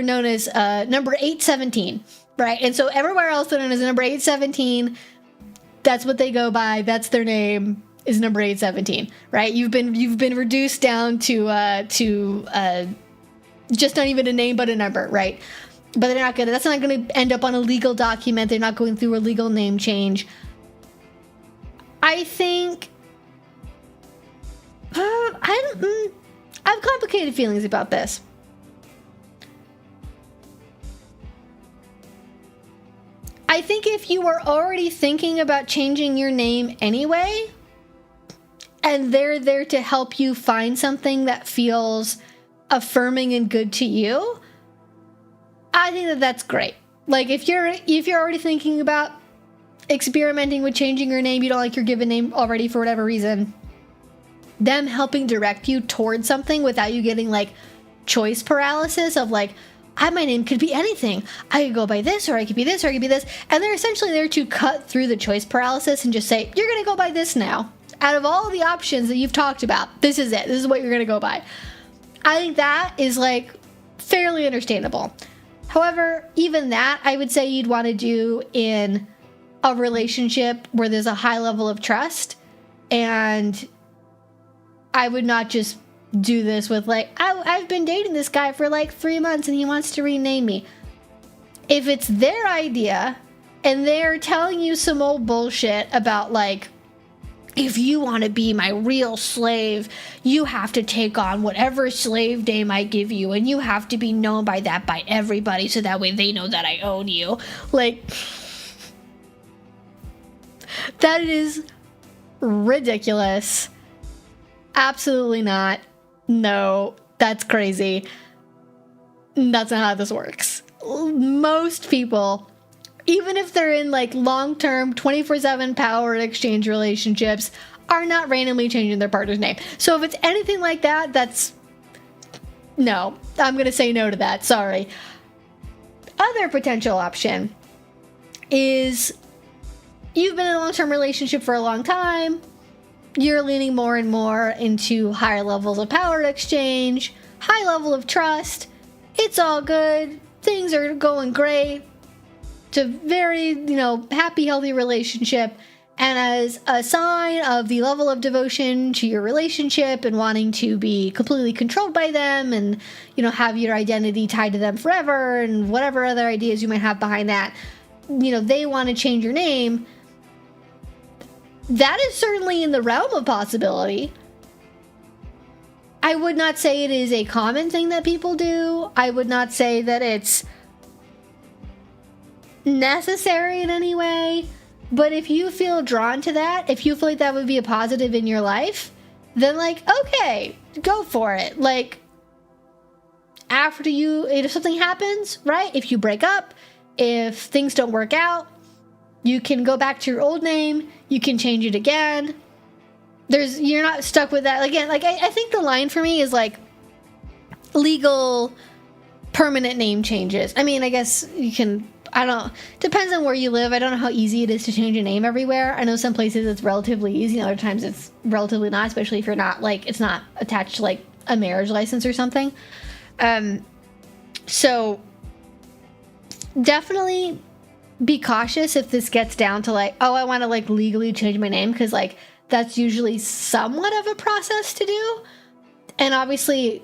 known as number 817, right? And so everywhere else they're known as number 817. That's what they go by. That's their name. Is number 817, right? You've been reduced down to just not even a name but a number, right? But that's not gonna end up on a legal document. They're not going through a legal name change. I think I have complicated feelings about this. I think if you were already thinking about changing your name anyway, and they're there to help you find something that feels affirming and good to you, I think that's great. Like, if you're already thinking about experimenting with changing your name, you don't like your given name already for whatever reason, them helping direct you towards something without you getting like choice paralysis of like, my name could be anything. I could go by this, or I could be this, or I could be this. And they're essentially there to cut through the choice paralysis and just say, you're going to go by this now. Out of all the options that you've talked about, this is it. This is what you're going to go by. I think that is like fairly understandable. However, even that, I would say you'd want to do in a relationship where there's a high level of trust, and I would not just do this with like, I've been dating this guy for like 3 months and he wants to rename me. If it's their idea and they're telling you some old bullshit about like, if you want to be my real slave, you have to take on whatever slave name I give you, and you have to be known by that by everybody so that way they know that I own you. Like, that is ridiculous. Absolutely not. No, that's crazy. That's not how this works. Most people, even if they're in like long-term 24/7 power exchange relationships, are not randomly changing their partner's name. So if it's anything like that, that's no. I'm going to say no to that. Sorry. Other potential option is you've been in a long-term relationship for a long time. You're leaning more and more into higher levels of power exchange, high level of trust. It's all good. Things are going great. It's a very, happy, healthy relationship. And as a sign of the level of devotion to your relationship and wanting to be completely controlled by them and, have your identity tied to them forever and whatever other ideas you might have behind that, they want to change your name. That is certainly in the realm of possibility. I would not say it is a common thing that people do. I would not say that it's necessary in any way. But if you feel drawn to that, if you feel like that would be a positive in your life, then like, okay, go for it. Like, if something happens, right? If you break up, if things don't work out, you can go back to your old name. You can change it again. You're not stuck with that. Again, like I think the line for me is like legal permanent name changes. I mean, I guess you can, depends on where you live. I don't know how easy it is to change a name everywhere. I know some places it's relatively easy. Other times it's relatively not, especially if you're not like, it's not attached to like a marriage license or something. So definitely be cautious if this gets down to like, oh, I want to like legally change my name, because like that's usually somewhat of a process to do. And obviously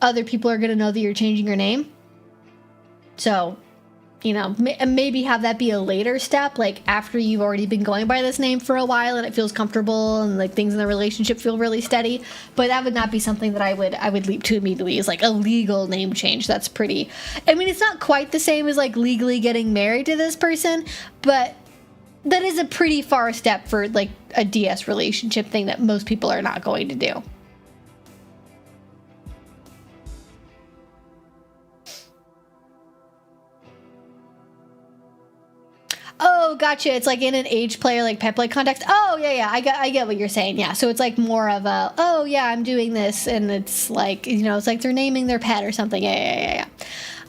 other people are going to know that you're changing your name. So, maybe have that be a later step, like after you've already been going by this name for a while and it feels comfortable and like things in the relationship feel really steady. But that would not be something that I would leap to immediately, is like a legal name change. That's pretty, it's not quite the same as like legally getting married to this person, but that is a pretty far step for like a DS relationship thing that most people are not going to do. Oh, gotcha. It's like in an age play or like pet play context. Oh, yeah. I get what you're saying. Yeah. So it's like more of a, oh yeah, I'm doing this, and it's like, it's like they're naming their pet or something. Yeah.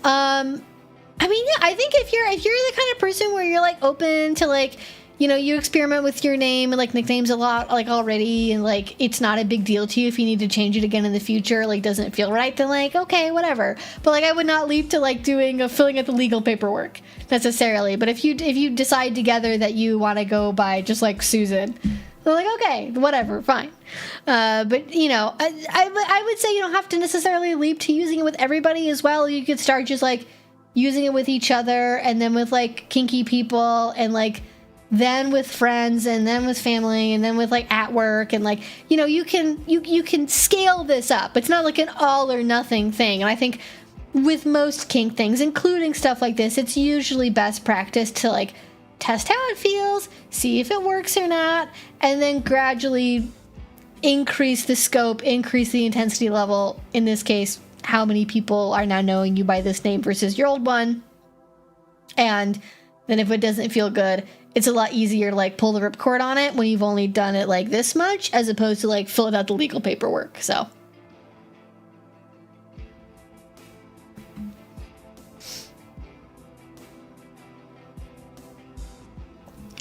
I think if you're the kind of person where you're like open to like, you experiment with your name and like nicknames a lot, like already, and like it's not a big deal to you if you need to change it again in the future, like doesn't feel right, then like, okay, whatever. But like I would not leap to like filling out the legal paperwork necessarily. But if you decide together that you want to go by just like Susan, they're like, okay, whatever, fine. But I would say you don't have to necessarily leap to using it with everybody as well. You could start just like using it with each other, and then with like kinky people, and like then with friends, and then with family, and then with like at work, and like you can scale this up. It's not like an all or nothing thing. And I think with most kink things, including stuff like this, it's usually best practice to like test how it feels, see if it works or not, and then gradually increase the scope, increase the intensity level. In this case, how many people are now knowing you by this name versus your old one. And then if it doesn't feel good, it's a lot easier to like pull the ripcord on it when you've only done it like this much, as opposed to like filling out the legal paperwork. So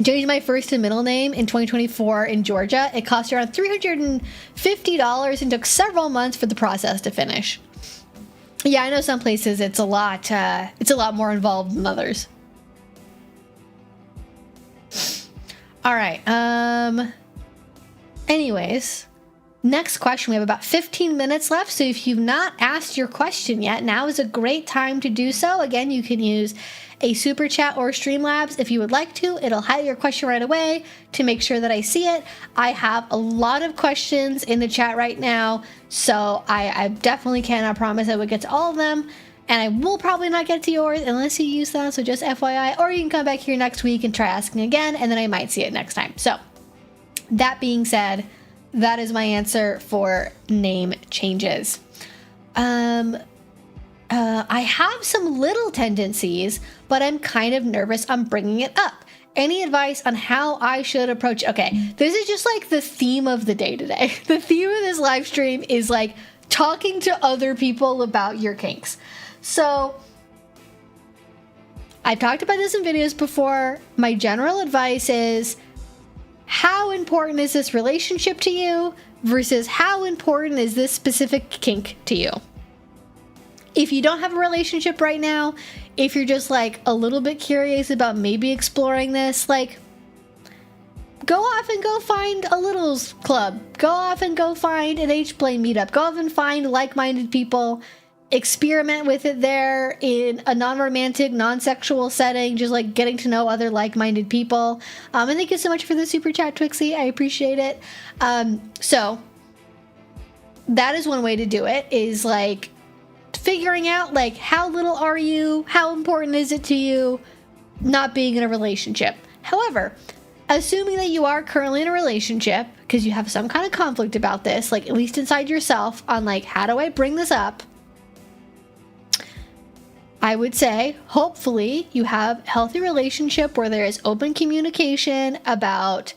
changed my first and middle name in 2024 in Georgia. It cost around $350 and took several months for the process to finish. Yeah, I know some places it's a lot more involved than others. All right. Anyways, Next question. We have about 15 minutes left, so if you've not asked your question yet, now is a great time to do so. Again, you can use a super chat or Streamlabs if you would like to. It'll highlight your question right away to make sure that I see it. I have a lot of questions in the chat right now, so I definitely cannot promise I would get to all of them, and I will probably not get to yours unless you use them, so just FYI, or you can come back here next week and try asking again, and then I might see it next time. So that being said, that is my answer for name changes. I have some little tendencies, but I'm kind of nervous on bringing it up. Any advice on how I should approach? Okay, this is just like the theme of the day today. The theme of this live stream is like talking to other people about your kinks. So I've talked about this in videos before. My general advice is, how important is this relationship to you versus how important is this specific kink to you? If you don't have a relationship right now, if you're just like a little bit curious about maybe exploring this, like, go off and go find a littles club. Go off and go find an H-play meetup. Go off and find like-minded people. Experiment with it there in a non-romantic, non-sexual setting, just like getting to know other like-minded people. And thank you so much for the super chat, Twixie. I appreciate it. So that is one way to do it, is like figuring out like how little are you, how important is it to you not being in a relationship. However, assuming that you are currently in a relationship because you have some kind of conflict about this, like at least inside yourself on like, how do I bring this up? I would say, hopefully, you have a healthy relationship where there is open communication about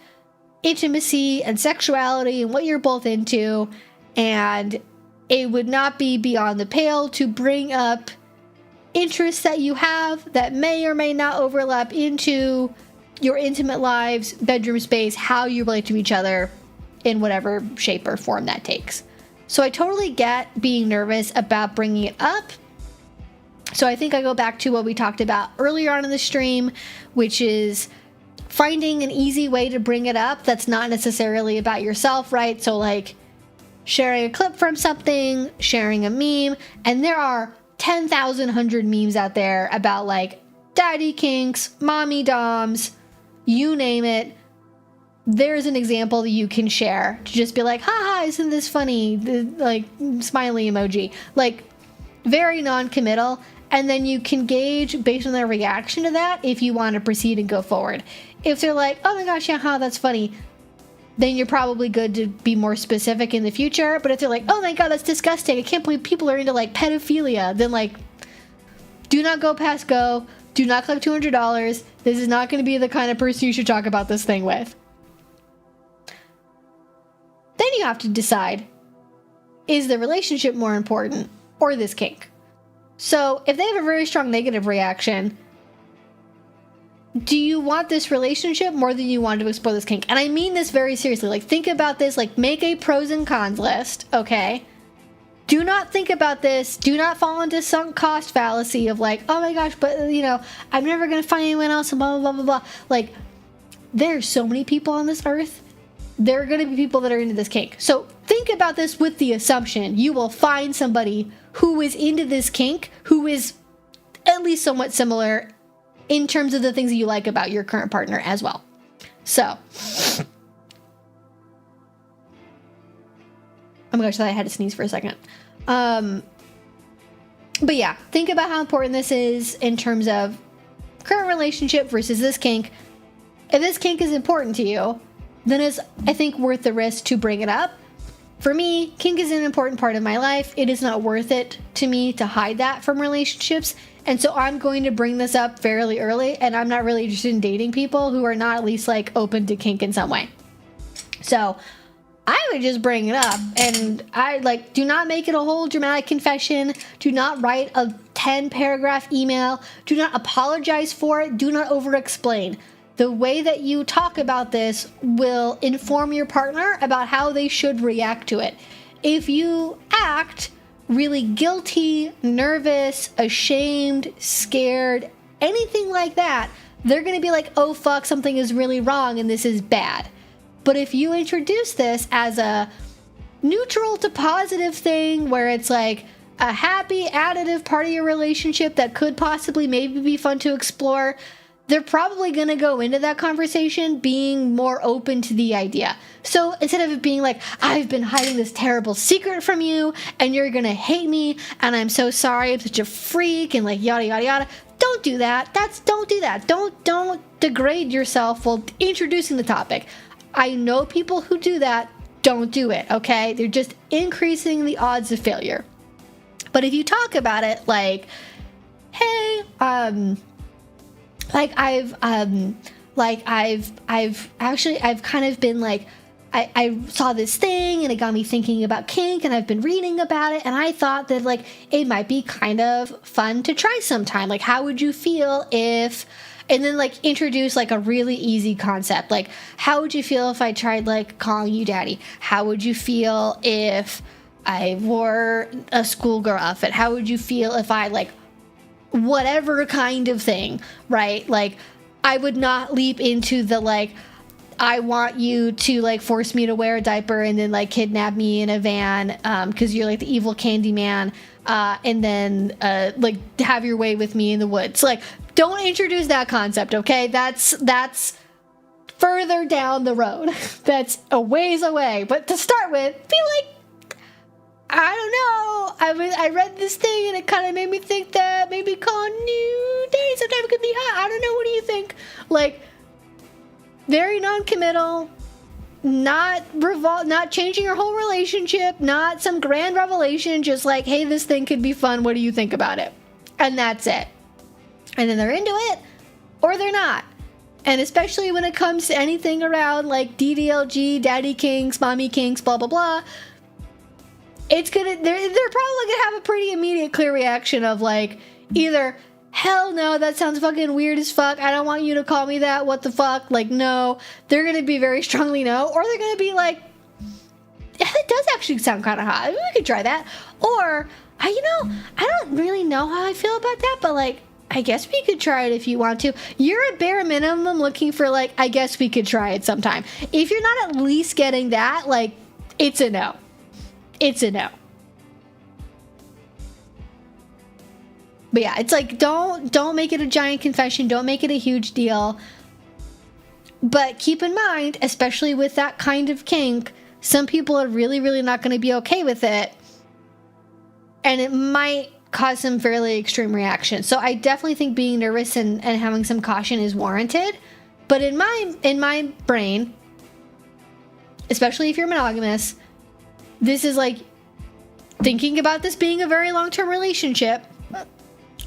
intimacy and sexuality and what you're both into, and it would not be beyond the pale to bring up interests that you have that may or may not overlap into your intimate lives, bedroom space, how you relate to each other in whatever shape or form that takes. So I totally get being nervous about bringing it up. So I think I go back to what we talked about earlier on in the stream, which is finding an easy way to bring it up that's not necessarily about yourself, right? So like sharing a clip from something, sharing a meme, and there are 10,000 memes out there about like daddy kinks, mommy doms, you name it. There's an example that you can share to just be like, haha, isn't this funny? Like smiley emoji, like very non-committal. And then you can gauge based on their reaction to that if you want to proceed and go forward. If they're like, oh my gosh, yeah, that's funny, then you're probably good to be more specific in the future. But if they're like, oh my god, that's disgusting, I can't believe people are into like pedophilia, then like, do not go past go. Do not collect $200. This is not going to be the kind of person you should talk about this thing with. Then you have to decide, is the relationship more important or this kink? So if they have a very strong negative reaction, do you want this relationship more than you want to explore this kink? And I mean this very seriously. Like, think about this, like make a pros and cons list, okay? Do not think about this. Do not fall into sunk cost fallacy of like, oh my gosh, but you know, I'm never going to find anyone else and blah, blah, blah, blah, blah. Like, there's so many people on this earth. There are going to be people that are into this kink. So think about this with the assumption you will find somebody who is into this kink, who is at least somewhat similar in terms of the things that you like about your current partner as well. So, oh my gosh, I had to sneeze for a second. But yeah, think about how important this is in terms of current relationship versus this kink. If this kink is important to you, then it's, I think, worth the risk to bring it up. For me, kink is an important part of my life. It is not worth it to me to hide that from relationships. And so I'm going to bring this up fairly early, and I'm not really interested in dating people who are not at least like open to kink in some way. So I would just bring it up, and I like, do not make it a whole dramatic confession. Do not write a 10-paragraph email. Do not apologize for it. Do not over-explain. The way that you talk about this will inform your partner about how they should react to it. If you act really guilty, nervous, ashamed, scared, anything like that, they're going to be like, oh fuck, something is really wrong and this is bad. But if you introduce this as a, neutral to positive thing where it's like a happy additive part of your relationship that could possibly maybe be fun to explore, they're probably going to go into that conversation being more open to the idea. So instead of it being like, I've been hiding this terrible secret from you and you're going to hate me and I'm so sorry, I'm such a freak and like yada yada yada. Don't do that. Don't do that. Don't degrade yourself while introducing the topic. I know people who do that. Don't do it, okay? They're just increasing the odds of failure. But if you talk about it like, hey, like I've kind of been like, I saw this thing and it got me thinking about kink and I've been reading about it and I thought that like it might be kind of fun to try sometime. Like, how would you feel if, and then like introduce like a really easy concept. Like, how would you feel if I tried like calling you daddy? How would you feel if I wore a schoolgirl outfit? How would you feel if I like whatever kind of thing, right? Like, I would not leap into the like, I want you to like force me to wear a diaper and then like kidnap me in a van because you're like the evil Candyman and then like have your way with me in the woods. Like, don't introduce that concept, okay? That's further down the road. That's a ways away. But to start with, be like, I don't know. I read this thing and it kind of made me think that maybe calling you daddy sometimes could be hot. I don't know. What do you think? Like, very non-committal, not changing your whole relationship, not some grand revelation, just like, hey, this thing could be fun. What do you think about it? And that's it. And then they're into it or they're not. And especially when it comes to anything around like DDLG, daddy kinks, mommy kinks, blah, blah, blah, they're probably gonna have a pretty immediate clear reaction of like either, hell no, that sounds fucking weird as fuck, I don't want you to call me that, what the fuck, like no. They're gonna be very strongly no, or they're gonna be like, yeah, that does actually sound kind of hot, maybe we could try that. Or I don't really know how I feel about that, but like, I guess we could try it if you want to. You're at bare minimum looking for like, I guess we could try it sometime. If you're not at least getting that, like, it's a no. It's a no. But yeah, it's like, don't make it a giant confession. Don't make it a huge deal. But keep in mind, especially with that kind of kink, some people are really, really not going to be okay with it. And it might cause some fairly extreme reactions. So I definitely think being nervous and having some caution is warranted. But in my brain, especially if you're monogamous, this is like thinking about this being a very long-term relationship.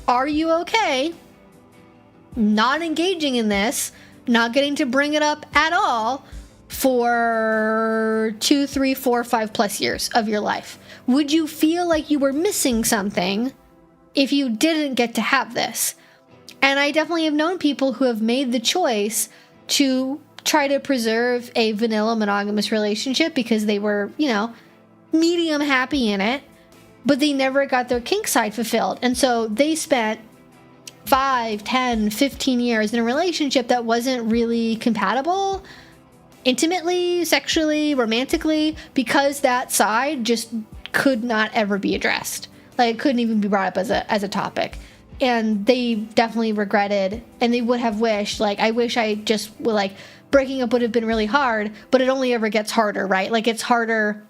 Are you okay not engaging in this, not getting to bring it up at all for 2, 3, 4, 5+ years of your life? Would you feel like you were missing something if you didn't get to have this? And I definitely have known people who have made the choice to try to preserve a vanilla monogamous relationship because they were, medium happy in it, but they never got their kink side fulfilled. And so they spent 5, 10, 15 years in a relationship that wasn't really compatible intimately, sexually, romantically, because that side just could not ever be addressed. Like, it couldn't even be brought up as a topic. And they definitely regretted, and they would have wished, like, I wish I just, like, breaking up would have been really hard, but it only ever gets harder, right? Like, it's harder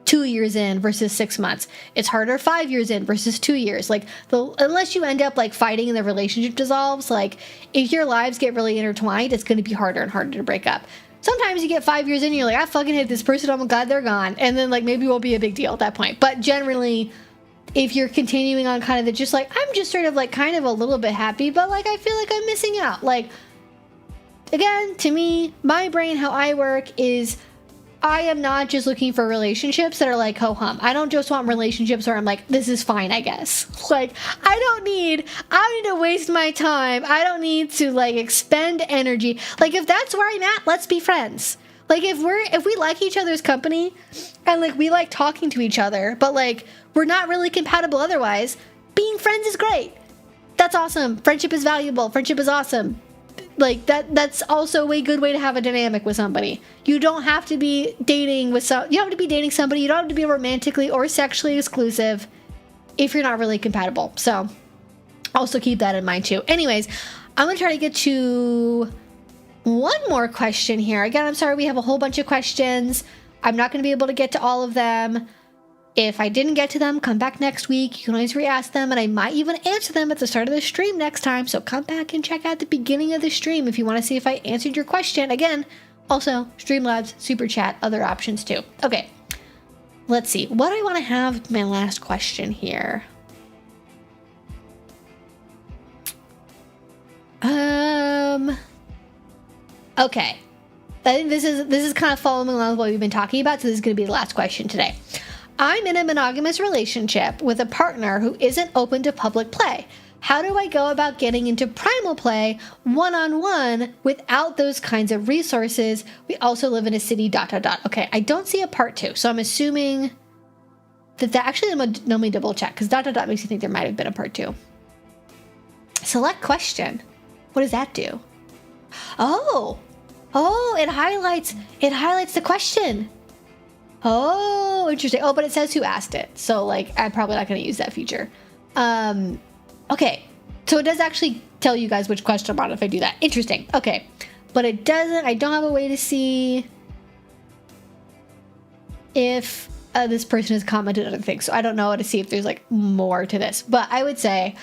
2 years in versus 6 months. It's harder 5 years in versus 2 years. Like, unless you end up, like, fighting and the relationship dissolves, like, if your lives get really intertwined, it's going to be harder and harder to break up. Sometimes you get 5 years in and you're like, I fucking hate this person, oh my god, they're gone. And then, like, maybe it won't be a big deal at that point. But generally, if you're continuing on kind of the just, like, I'm just sort of, like, kind of a little bit happy, but, like, I feel like I'm missing out. Like, again, to me, my brain, how I work is I am not just looking for relationships that are like ho-hum. I don't just want relationships where I'm like, this is fine, I guess. Like, I don't need to waste my time. I don't need to, like, expend energy. Like, if that's where I'm at, let's be friends. Like, if we like each other's company and, like, we like talking to each other, but, like, we're not really compatible otherwise, being friends is great. That's awesome. Friendship is valuable. Friendship is awesome. Like that's also a good way to have a dynamic with somebody. You don't have to be dating you don't have to be dating somebody. You don't have to be romantically or sexually exclusive if you're not really compatible. So also keep that in mind too. Anyways, I'm going to try to get to one more question here. Again, I'm sorry we have a whole bunch of questions. I'm not going to be able to get to all of them. If I didn't get to them, come back next week. You can always re-ask them, and I might even answer them at the start of the stream next time. So come back and check out the beginning of the stream if you want to see if I answered your question. Again, also, Streamlabs, Super Chat, other options too. Okay, let's see. What do I want to have my last question here? Okay. I think this is kind of following along with what we've been talking about, so this is going to be the last question today. I'm in a monogamous relationship with a partner who isn't open to public play. How do I go about getting into primal play one-on-one without those kinds of resources? We also live in a city, ... Okay, I don't see a part 2, so I'm assuming that actually, let me double check, because ... makes you think there might have been a part 2. Select question. What does that do? Oh, it highlights the question. Oh, interesting. Oh, but it says who asked it. So, like, I'm probably not going to use that feature. Okay. So it does actually tell you guys which question I'm on if I do that. Interesting. Okay. But it doesn't, I don't have a way to see if this person has commented on other things. So I don't know how to see if there's, like, more to this. But I would say,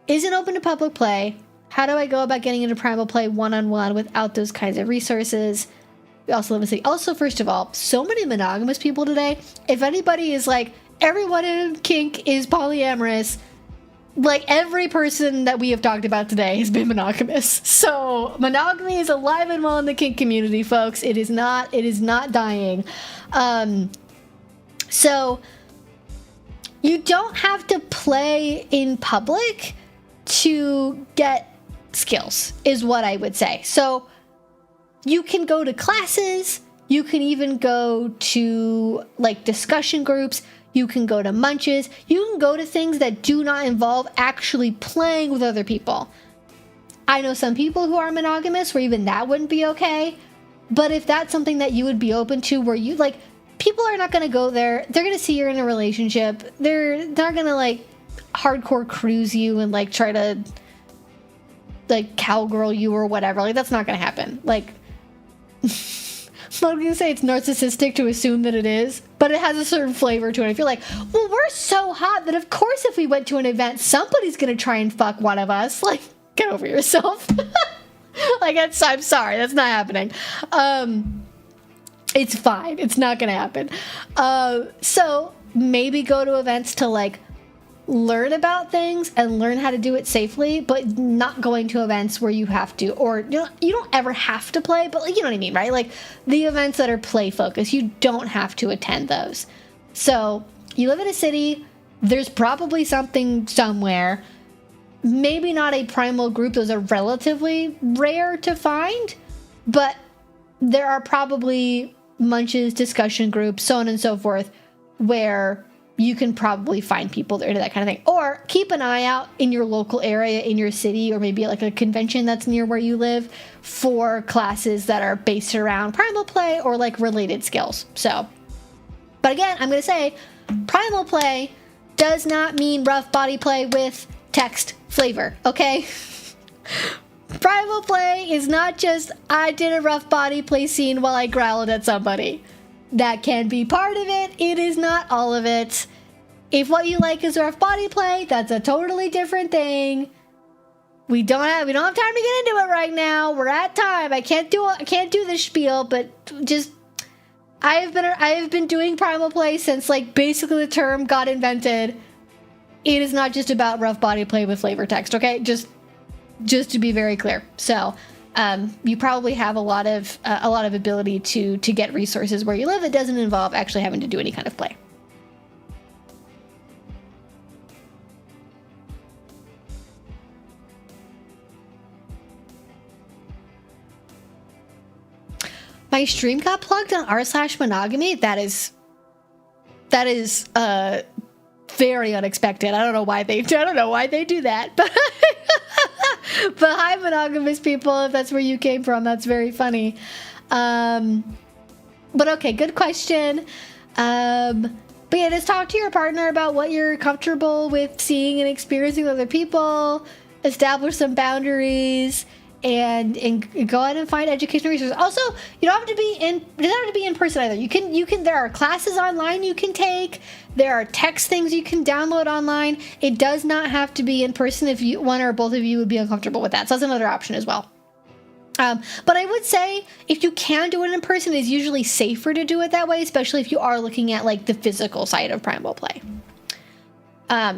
isn't open to public play. How do I go about getting into primal play one-on-one without those kinds of resources? We also live in a city. Also, first of all, so many monogamous people today. If anybody is like, everyone in kink is polyamorous, like every person that we have talked about today has been monogamous. So monogamy is alive and well in the kink community, folks. It is not dying. So you don't have to play in public to get skills, is what I would say. So you can go to classes, you can even go to like discussion groups, you can go to munches, you can go to things that do not involve actually playing with other people. I know some people who are monogamous where even that wouldn't be okay, but if that's something that you would be open to where you like, people are not going to go there, they're going to see you're in a relationship, they're not going to like hardcore cruise you and like try to like cowgirl you or whatever. Like that's not going to happen. Like I'm not going to say it's narcissistic to assume that it is, but it has a certain flavor to it. I feel like, well, we're so hot that of course if we went to an event, somebody's going to try and fuck one of us. Like, get over yourself. Like, I'm sorry, that's not happening. It's fine. It's not going to happen. So maybe go to events to like learn about things and learn how to do it safely, but not going to events where you have to, or you don't ever have to play, but like, you know what I mean, right? Like the events that are play focused, you don't have to attend those. So you live in a city, there's probably something somewhere, maybe not a primal group, those are relatively rare to find, but there are probably munches, discussion groups, so on and so forth, where you can probably find people that are into that kind of thing. Or keep an eye out in your local area, in your city, or maybe like a convention that's near where you live for classes that are based around primal play or like related skills. So, but again, I'm going to say primal play does not mean rough body play with text flavor, okay? Primal play is not just, I did a rough body play scene while I growled at somebody. That can be part of it. It is not all of it. If what you like is rough body play, that's a totally different thing. We don't have time to get into it right now. We're at time. I can't do this spiel, but just I have been doing primal play since like basically the term got invented. It is not just about rough body play with flavor text, okay? Just to be very clear. So, you probably have a lot of ability to get resources where you live that doesn't involve actually having to do any kind of play. My stream got plugged on r/monogamy. That is very unexpected. I don't know why they do that, but But hi, monogamous people, if that's where you came from, that's very funny. But okay, good question. But yeah, just talk to your partner about what you're comfortable with seeing and experiencing with other people. Establish some boundaries, and go ahead and find educational resources. Also, you don't have to be in. It doesn't have to be in person either. You can. There are classes online you can take. There are text things you can download online. It does not have to be in person if one or both of you would be uncomfortable with that. So that's another option as well. But I would say if you can do it in person, it's usually safer to do it that way, especially if you are looking at like the physical side of primal play.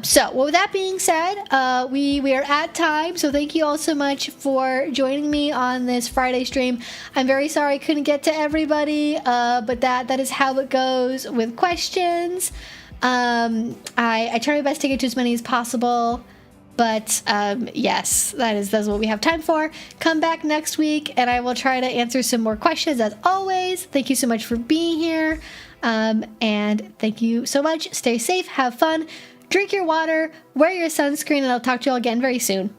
So with that being said, we are at time. So thank you all so much for joining me on this Friday stream. I'm very sorry I couldn't get to everybody, but that is how it goes with questions. I try my best to get to as many as possible. But yes, that's what we have time for. Come back next week, and I will try to answer some more questions as always. Thank you so much for being here, and thank you so much. Stay safe, have fun, drink your water, wear your sunscreen, and I'll talk to you all again very soon.